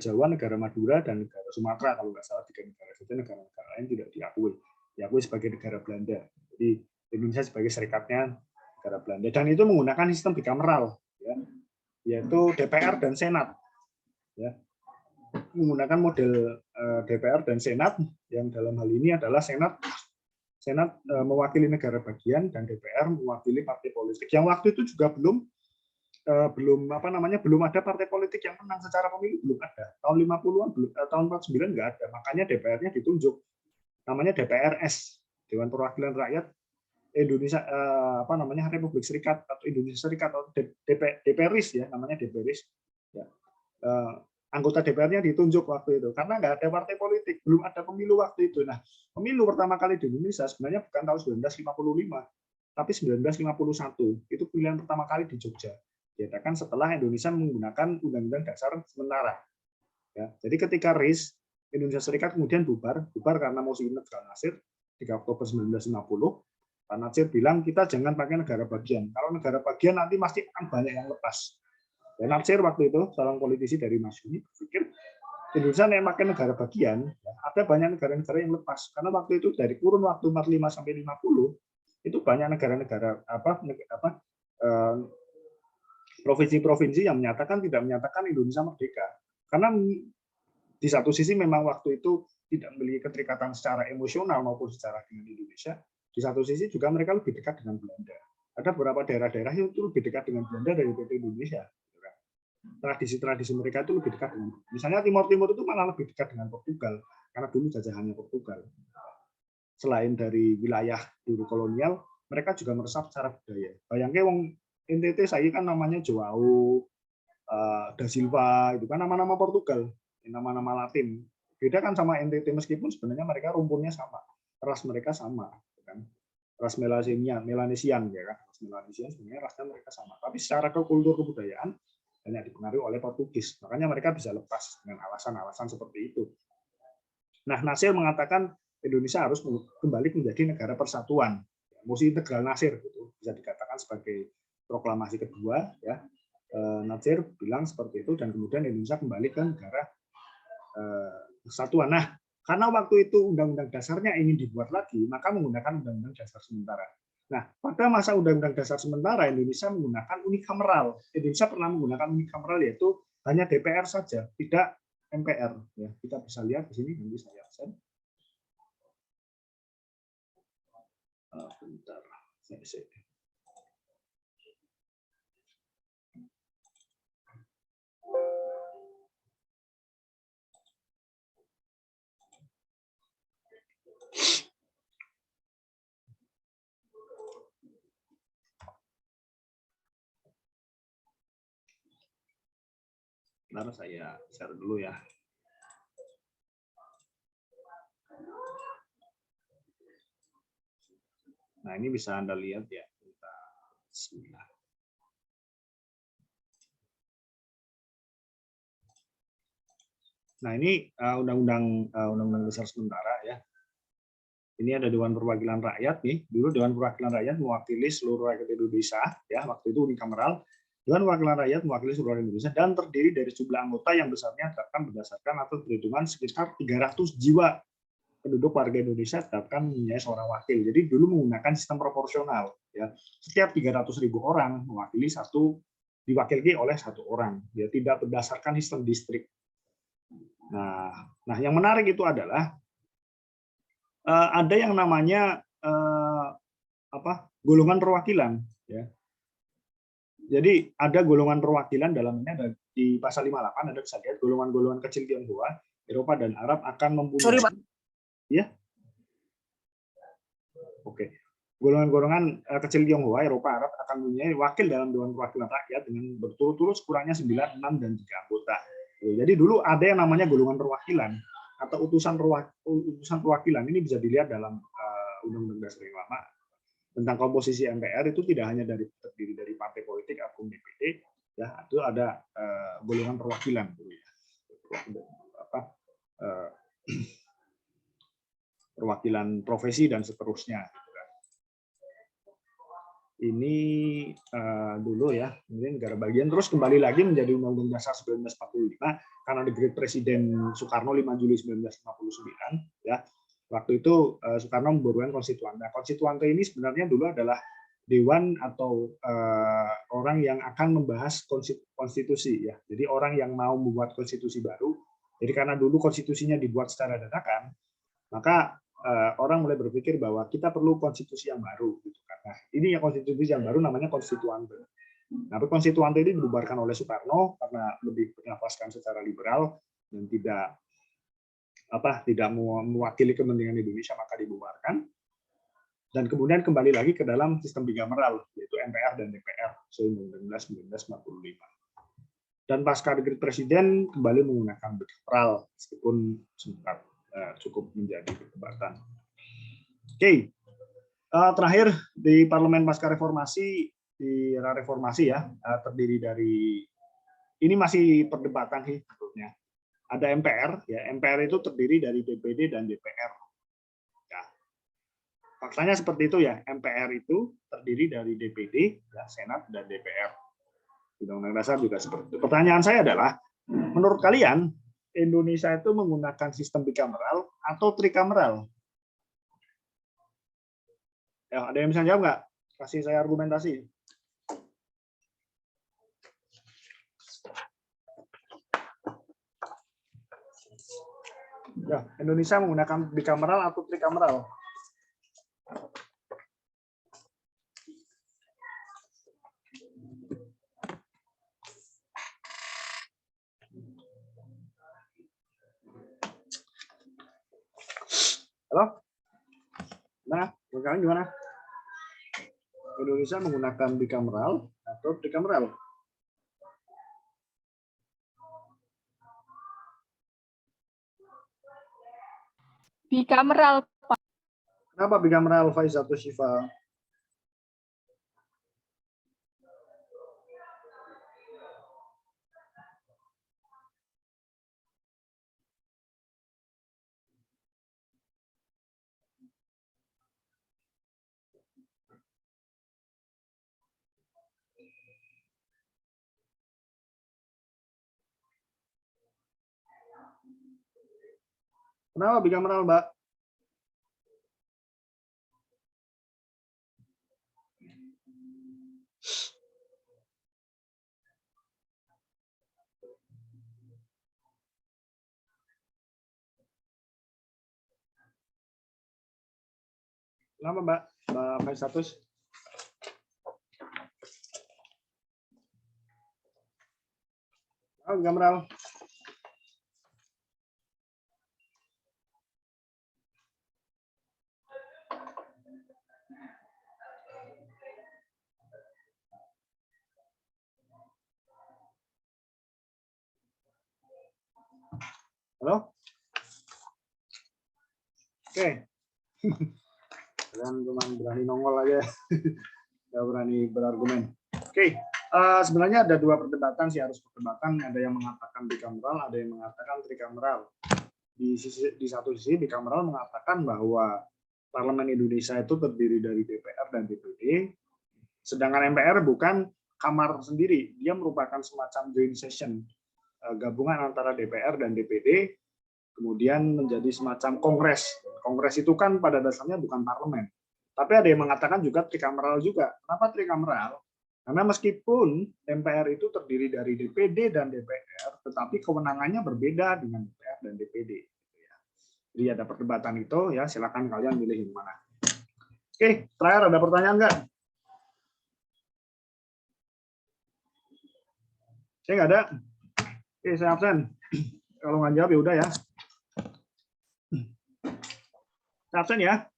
Jawa, negara Madura, dan negara Sumatera kalau nggak salah 3 negara saja, negara-negara lain tidak diakui sebagai negara Belanda. Jadi Indonesia sebagai serikatnya negara Belanda dan itu menggunakan sistem bikameral, ya, yaitu DPR dan Senat, ya, menggunakan model DPR dan Senat yang dalam hal ini adalah Senat mewakili negara bagian dan DPR mewakili partai politik. Yang waktu itu juga belum ada partai politik yang menang secara pemilu, belum ada. Tahun 50-an tahun 49 nggak ada. Makanya DPR-nya ditunjuk. Namanya DPRS, Dewan Perwakilan Rakyat Indonesia Republik Serikat atau Indonesia Serikat atau DPRIS ya, namanya DPRIS. Ya. Anggota DPR-nya ditunjuk waktu itu karena nggak ada partai politik, belum ada pemilu waktu itu. Nah, pemilu pertama kali di Indonesia sebenarnya bukan tahun 1955, tapi 1951. Itu pilihan pertama kali di Jogja. Diadakan setelah Indonesia menggunakan Undang-Undang Dasar sementara. Ya, jadi ketika RIS Indonesia Serikat kemudian bubar karena mosi Negara Nasir 3 Oktober 1950, Pak Nasir bilang kita jangan pakai negara bagian. Kalau negara bagian nanti pasti akan banyak yang lepas. Dan Nasir waktu itu seorang politisi dari Masyumi berpikir Indonesia yang pakai negara bagian, ya, ada banyak negara-negara yang lepas karena waktu itu dari kurun waktu 45 sampai 50 itu banyak negara-negara provinsi-provinsi yang tidak menyatakan Indonesia merdeka. Karena di satu sisi memang waktu itu tidak memiliki keterikatan secara emosional maupun secara dengan Indonesia. Di satu sisi juga mereka lebih dekat dengan Belanda. Ada beberapa daerah-daerah yang itu lebih dekat dengan Belanda daripada Indonesia. Tradisi-tradisi mereka itu lebih dekat dengan. Misalnya Timur Timur itu malah lebih dekat dengan Portugal karena dulu jajahannya Portugal. Selain dari wilayah dulu kolonial, mereka juga meresap secara budaya. Bayangke wong NTT saya kan namanya Joao da Silva, itu kan nama-nama Portugal, nama-nama Latin. Beda kan sama NTT meskipun sebenarnya mereka rumpunnya sama, ras mereka sama, kan? Ras Melanesian ya kan, ras Melanesian sebenarnya rasnya mereka sama. Tapi secara kultur kebudayaan banyak dipengaruhi oleh Portugis, makanya mereka bisa lepas dengan alasan-alasan seperti itu. Nah, Nasir mengatakan Indonesia harus kembali menjadi negara persatuan, mosi integral Nasir, gitu bisa dikatakan sebagai proklamasi kedua, ya, Nasir bilang seperti itu, dan kemudian Indonesia kembali ke negara kesatuan. Nah, karena waktu itu Undang-Undang Dasarnya ingin dibuat lagi, maka menggunakan Undang-Undang Dasar sementara. Nah, pada masa Undang-Undang Dasar sementara, Indonesia menggunakan unikameral. Indonesia pernah menggunakan unikameral, yaitu hanya DPR saja, tidak MPR. Ya, kita bisa lihat di sini, nanti saya share. Bentar, saya share. Bentar, saya share dulu ya. Nah, ini bisa Anda lihat ya. Bismillah. Nah, ini Undang-Undang Dasar sementara ya. Ini ada Dewan Perwakilan Rakyat nih. Dulu Dewan Perwakilan Rakyat mewakili seluruh rakyat Indonesia ya, waktu itu unikameral. Dewan Perwakilan Rakyat mewakili seluruh rakyat Indonesia dan terdiri dari jumlah anggota yang besarnya tetapkan berdasarkan atau perhitungan sekitar 300 jiwa penduduk warga Indonesia tetapkan mempunyai seorang wakil. Jadi dulu menggunakan sistem proporsional ya. Setiap 300.000 orang mewakili diwakili oleh satu orang. Ya, tidak berdasarkan sistem distrik. Nah, yang menarik itu adalah ada yang namanya golongan perwakilan. Ya. Jadi ada golongan perwakilan, dalam ini ada di pasal 58 ada bisa lihat golongan-golongan kecil Tionghoa, Eropa dan Arab akan mempunyai. Ya. Oke. Golongan-golongan kecil Tionghoa, Eropa, Arab akan mempunyai wakil dalam Dewan Perwakilan Rakyat dengan berturut-turut sekurangnya 9, 6 dan 3 anggota. Jadi dulu ada yang namanya golongan perwakilan atau utusan perwakilan. Ini bisa dilihat dalam Undang-Undang Dasar yang lama tentang komposisi MPR, itu tidak hanya terdiri dari partai politik atau DPD, ya, itu ada golongan perwakilan, perwakilan profesi dan seterusnya. Ini dulu ya, kemudian negara bagian, terus kembali lagi menjadi Undang-Undang Dasar 1945 karena dekret Presiden Soekarno 5 Juli 1959 ya. Waktu itu Soekarno membuat konstituante. Nah, konstituante ini sebenarnya dulu adalah dewan atau orang yang akan membahas konstitusi ya. Jadi orang yang mau membuat konstitusi baru. Jadi karena dulu konstitusinya dibuat secara dadakan, maka orang mulai berpikir bahwa kita perlu konstitusi yang baru. Gitu kan. Nah, ini yang konstitusi yang baru namanya konstituante. Nah, konstituante ini dibubarkan oleh Soekarno karena lebih bernafaskan secara liberal dan tidak mewakili kepentingan Indonesia, maka dibubarkan. Dan kemudian kembali lagi ke dalam sistem bicameral, yaitu MPR dan DPR, sehingga 1945. Dan pasca dekret Presiden kembali menggunakan bicameral, meskipun sempat cukup menjadi perdebatan. Oke, terakhir di Parlemen pasca Reformasi, di era Reformasi ya, terdiri dari, ini masih perdebatan sih sebetulnya. Ada MPR, ya MPR itu terdiri dari DPD dan DPR. Ya. Faktanya seperti itu ya, MPR itu terdiri dari DPD, ya, Senat dan DPR. Undang-Undang Dasar juga seperti itu. Pertanyaan saya adalah, menurut kalian Indonesia itu menggunakan sistem bicameral atau trikameral? Ya, ada yang bisa jawab nggak? Kasih saya argumentasi. Ya, Indonesia menggunakan bicameral atau trikameral? Halo? Nah, kalian gimana? Indonesia menggunakan bicameral atau trikameral? Bicameral, Pak. Kenapa bicameral, Faiz atau Syifa? Kenapa bikameral, Mbak? Kenapa, Mbak? Mbak Faisatus? Kenapa bikameral? Halo? Oke. Kalian cuma berani nongol aja. Nggak berani berargumen. Oke. Sebenarnya ada dua perdebatan sih, harus perdebatan. Ada yang mengatakan bikameral, ada yang mengatakan trikameral. Di satu sisi bikameral mengatakan bahwa Parlemen Indonesia itu terdiri dari DPR dan DPD. Sedangkan MPR bukan kamar sendiri. Dia merupakan semacam joint session. Gabungan antara DPR dan DPD, kemudian menjadi semacam kongres. Kongres itu kan pada dasarnya bukan parlemen. Tapi ada yang mengatakan juga trikameral juga. Kenapa trikameral? Karena meskipun MPR itu terdiri dari DPD dan DPR, tetapi kewenangannya berbeda dengan DPR dan DPD. Jadi ada perdebatan itu, ya silakan kalian milih yang mana. Oke, terakhir ada pertanyaan nggak? Saya nggak ada. Oke, saya absen. Kalau nggak jawab ya udah ya. Saya absen ya.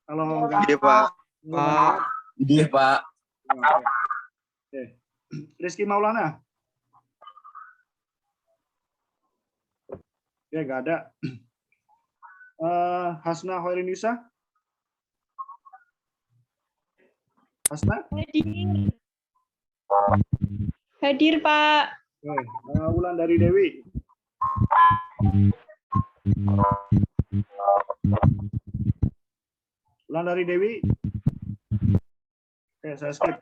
Kalau nggak. Iya, Pak. Pak. Iya, Pak. Oke. Rizky Maulana. Oke, nggak ada. Hasna Hoirinisa. Hasna? Hadir, Pak. Oke. Wulandari Dewi. Wulandari Dewi. Oke, saya skip.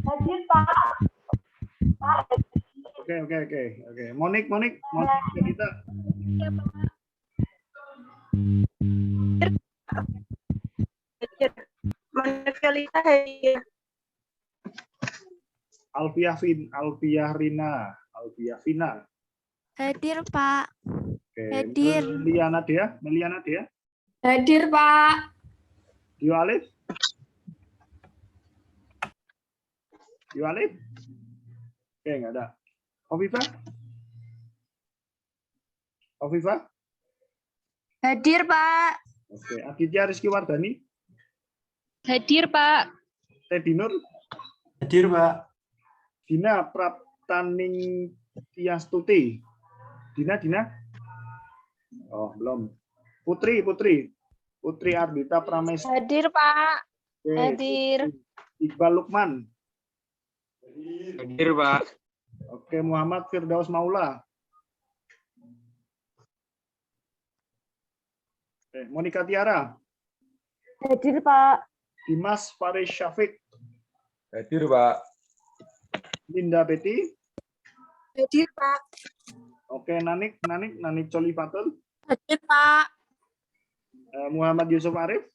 Hadir, Pak. Oke. Monik Janita. Monika hadir. Alfiah Rina. Hadir, Pak. Oke. Hadir. Meliana Dea. Hadir, Pak. Dio Alif. Oke, nggak ada. Oviva? Hadir, Pak. Oke. Aditya Rizky Wardani. Hadir, Pak. Teddy Nur. Hadir, Pak. Dina Praptaning Tiastuti. Dina? Oh, belum. Putri Ardita Pramesa. Hadir, Pak. Oke. Hadir. Iqbal Lukman. Hadir, Pak. Oke, Muhammad Firdaus Maula. Oke, Monika Tiara. Hadir, Pak. Dimas Faris Syafiq. Hadir, Pak. Linda Betty. Hadir, Pak. Oke, Nanik Coli Fatul. Hadir, Pak. Muhammad Yusuf Arif.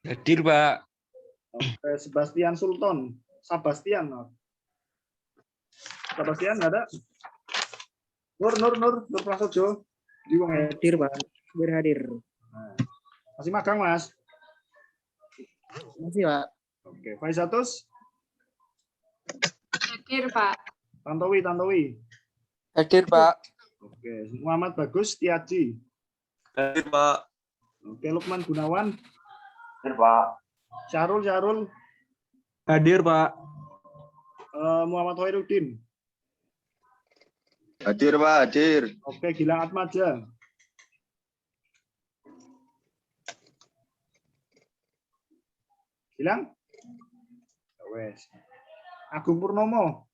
Hadir, Pak. Oke, Sebastian Sultan. Sebastian nggak ada. Nur Prasojo. Hadir, Pak. Hadir. Nah, masih magang, Mas. Masih, Pak. Oke, Faisatus. Hadir, Pak. Tantowi. Hadir, Pak. Oke, Muhammad Bagus Tiaji. Hadir, Pak. Oke, Lukman Gunawan. Hadir, Pak. Syarul. Hadir, Pak. Muhammad Hoirudin. Hadir, Pak. Hadir. Oke, Gilang Atmaja. Gilang? Wes. Agung Purnomo.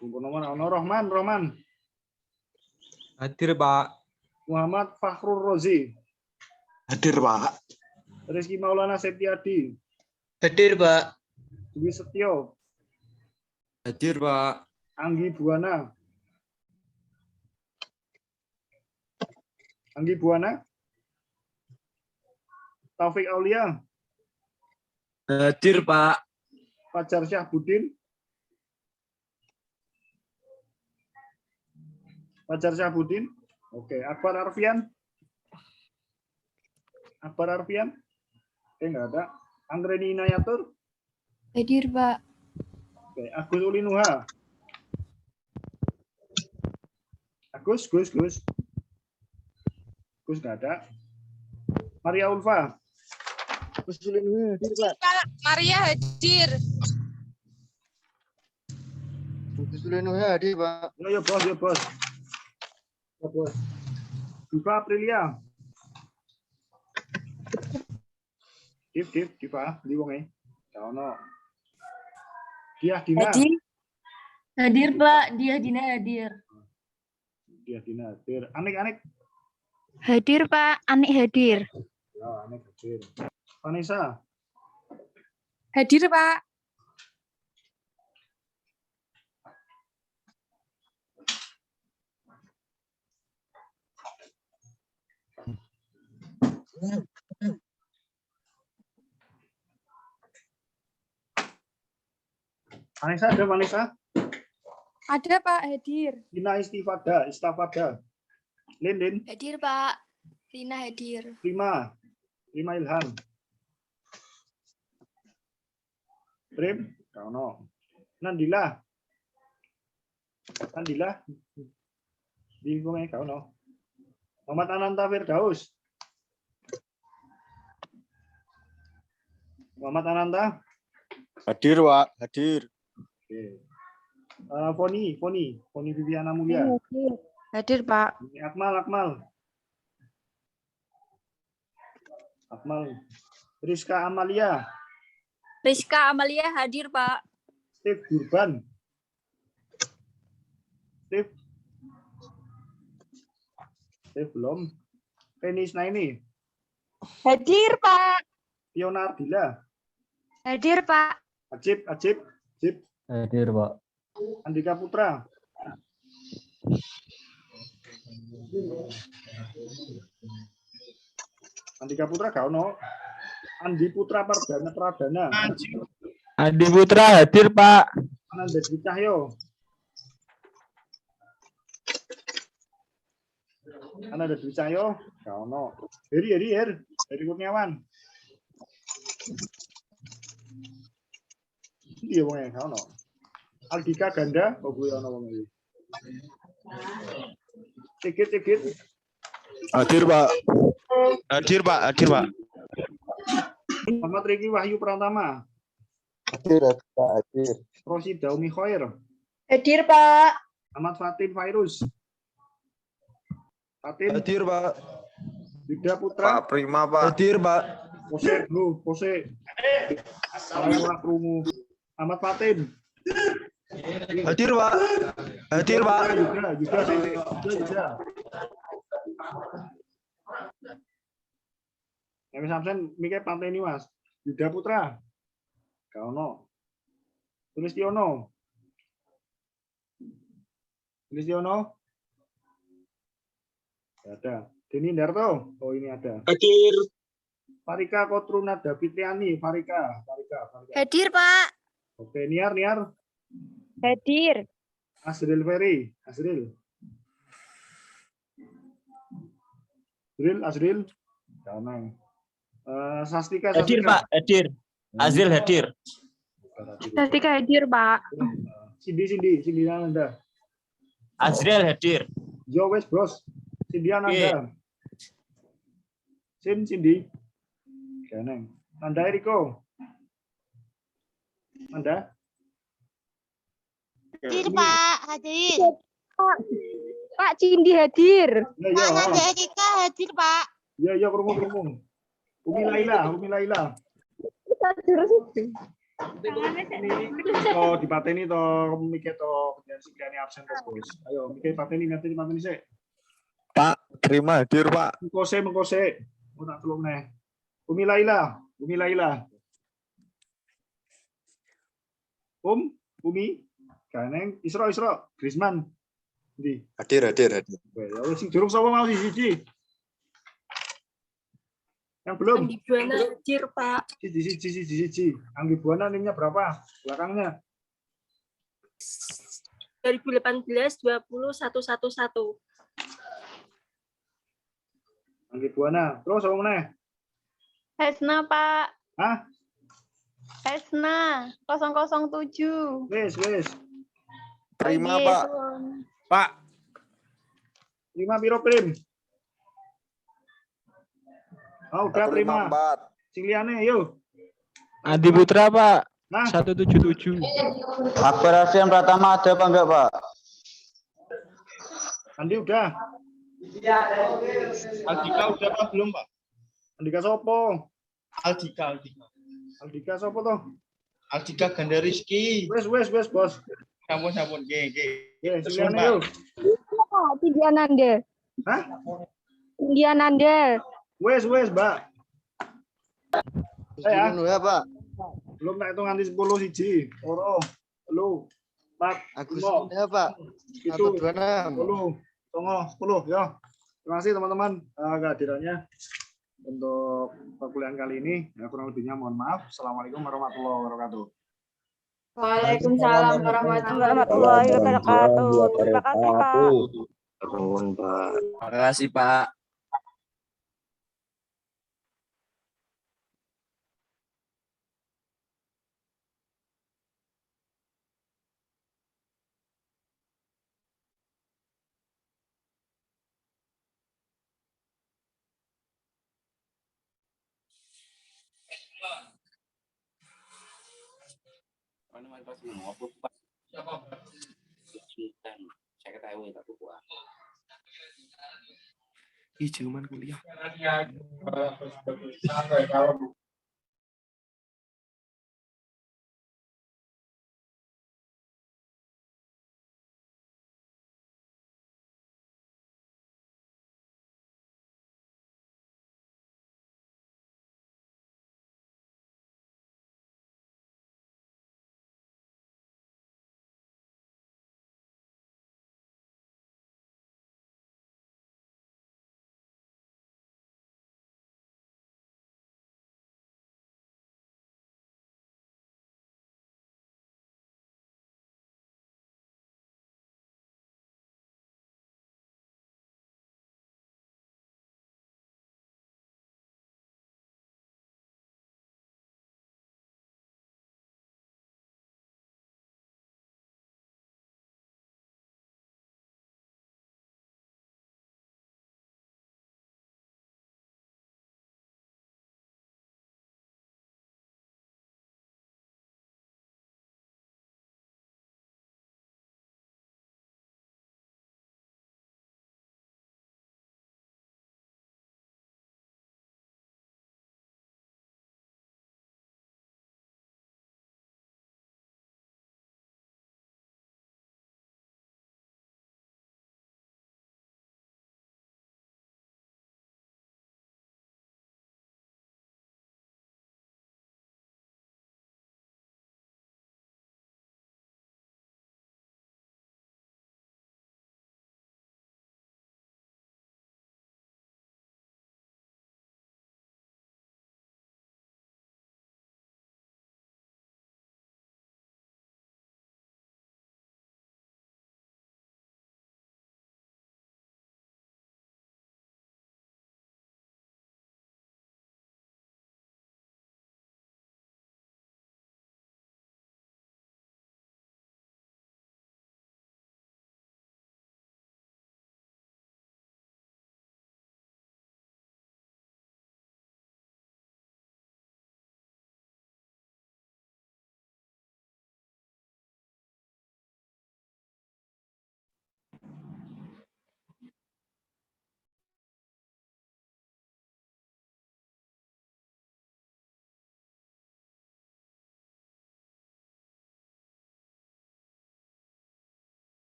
Rohman. Hadir, Pak. Muhammad Fakhrul Rozi. Hadir, Pak. Rizky Maulana Septiadi. Hadir, Pak. Dwi Setio. Hadir, Pak. Anggi Buana. Anggi Buana. Taufik Aulia. Hadir, Pak. Fajar Syahbudin. Fajar Syahbudin. Oke, Akbar Arfian. Akbar Arfian. Enggak ada. Anggreni Inayatur. Hadir, Pak. Oke, Agus Ulinuha. Gus nggak ada. Maria Ulfa. Gus Ulinuha hadir, Pak. Maria hadir. Gus Ulinuha hadir, Pak. Ya bos. Ya bos. Diva Aprilia. Diva, di wonge. Ono. Dia Dina. Hadir, Pak. Dia Dina hadir. Dia Dina hadir. Anik. Hadir, Pak. Anik hadir. Ya, Anik hadir. Vanessa. Hadir, Pak. Vanessa ada Vanessa. Ada, Pak. Hadir. Ina Istafada. Lindin. Hadir, Pak. Rina hadir. Prima Ilham. Prim, Kauno. Nandila. Di wonge Kauno. Muhammad Ananta Firdaus. Muhammad Ananta. Hadir, Pak. Hadir. Oke. Foni Viviana Mulia. Hadir, Pak. Akmal. Rizka Amalia. Rizka Amalia hadir, Pak. Steve Gurban. Steve belum. Penis Naini. Hadir, Pak. Fiona Ardila. Hadir, Pak. Ajib. Hadir, Pak. Andika Putra. Andika Putra gak ono. Andi Putra Pradana. Andi Putra hadir, Pak. Ananda Dwi Cahyo. Gak ono. Heri Kurniawan. Iya wong gak ono. Aldika Ganda, gue ono wong iki. Cikit. Hadir, Pak. Hadir, Pak. Muhammad Riki Wahyu Pratama. Hadir, Pak. Hadir. Rosi Daumi Khoir. Hadir, Pak. Ahmad Fatin Fairuz. Hadir, Pak. Yuda Putra. Prima, Pak. Hadir, Pak. Pose. Salah krungu. Ahmad Fatin. Hadir, Pak. Yuda. Yang sampean mikir pantai ini, Mas. Yuda Putra. Gak ono. Sulistiono. Ada. Deni Darto. Oh, ini ada. Hadir. Farika Kotruna Davitiani. Farika. Hadir, Pak. Oke, Niar. Hadir. Asril Ferry. Asril. Jangan. Sastika. Hadir, Pak. Hadir. Azil hadir. Sastika hadir, Pak. Cindy Ananda. Azril hadir. Yo wes bros. Cindy Ananda. Cindy. Keneng. Nanda Eriko. Nanda. Hadir, Pak. Hadir. Pak Cindy hadir. Ya. Nanda Erika hadir, Pak. Ya, kerumung. Umi Laila. Oh, dipateni to, mikir to, sekian absen to, Bos. Ayo, mikir pateni sik. Pak, terima hadir, Pak. Mengkose. Mau tak tulung neh. Umi Laila. Umi. Kaneng Isro Griezmann. Ndi? Hadir. Ya wis sing durung sapa mau siji. Yang belum. Andi Buana hadir, Pak. Siji. Anggi Buana nimnya berapa? Belakangnya. 2018 20111. Anggi Buana. Terus apa meneh? Hesna, Pak. Hah? Hesna 007. Wis. Prima, Lagi, Pak. turun. Pak. 5 piro Prim? Oh, udah Prima. 154. Sing liyane yuk. Adi Putra, Pak. Nah, 177. Akbar Arfian Pratama ada apa enggak, Pak? Andi udah. Aldika udah apa belum, Pak? Andika sopo? Aldika Sopo toh? Aldika Ganda Rizky. Wes, Bos. Sampun. Nggih. Ya, sing liyane yuk. Indiananda. Hah? Indiananda. Wes, Mbak. Ya. Ya, Pak. Belum tak hitung nganti 10 siji. Loro, 3, 4, Agus 5, ya, Pak. 7, 126. 10, ya. Terima kasih teman-teman kehadirannya untuk perkuliahan kali ini. Ya, kurang lebihnya mohon maaf. Assalamualaikum warahmatullahi wabarakatuh. Waalaikumsalam warahmatullahi wabarakatuh. Terima kasih, Pak. Terima kasih, Pak. Saya ketahui tak kuat. Ih, cuman kuliah.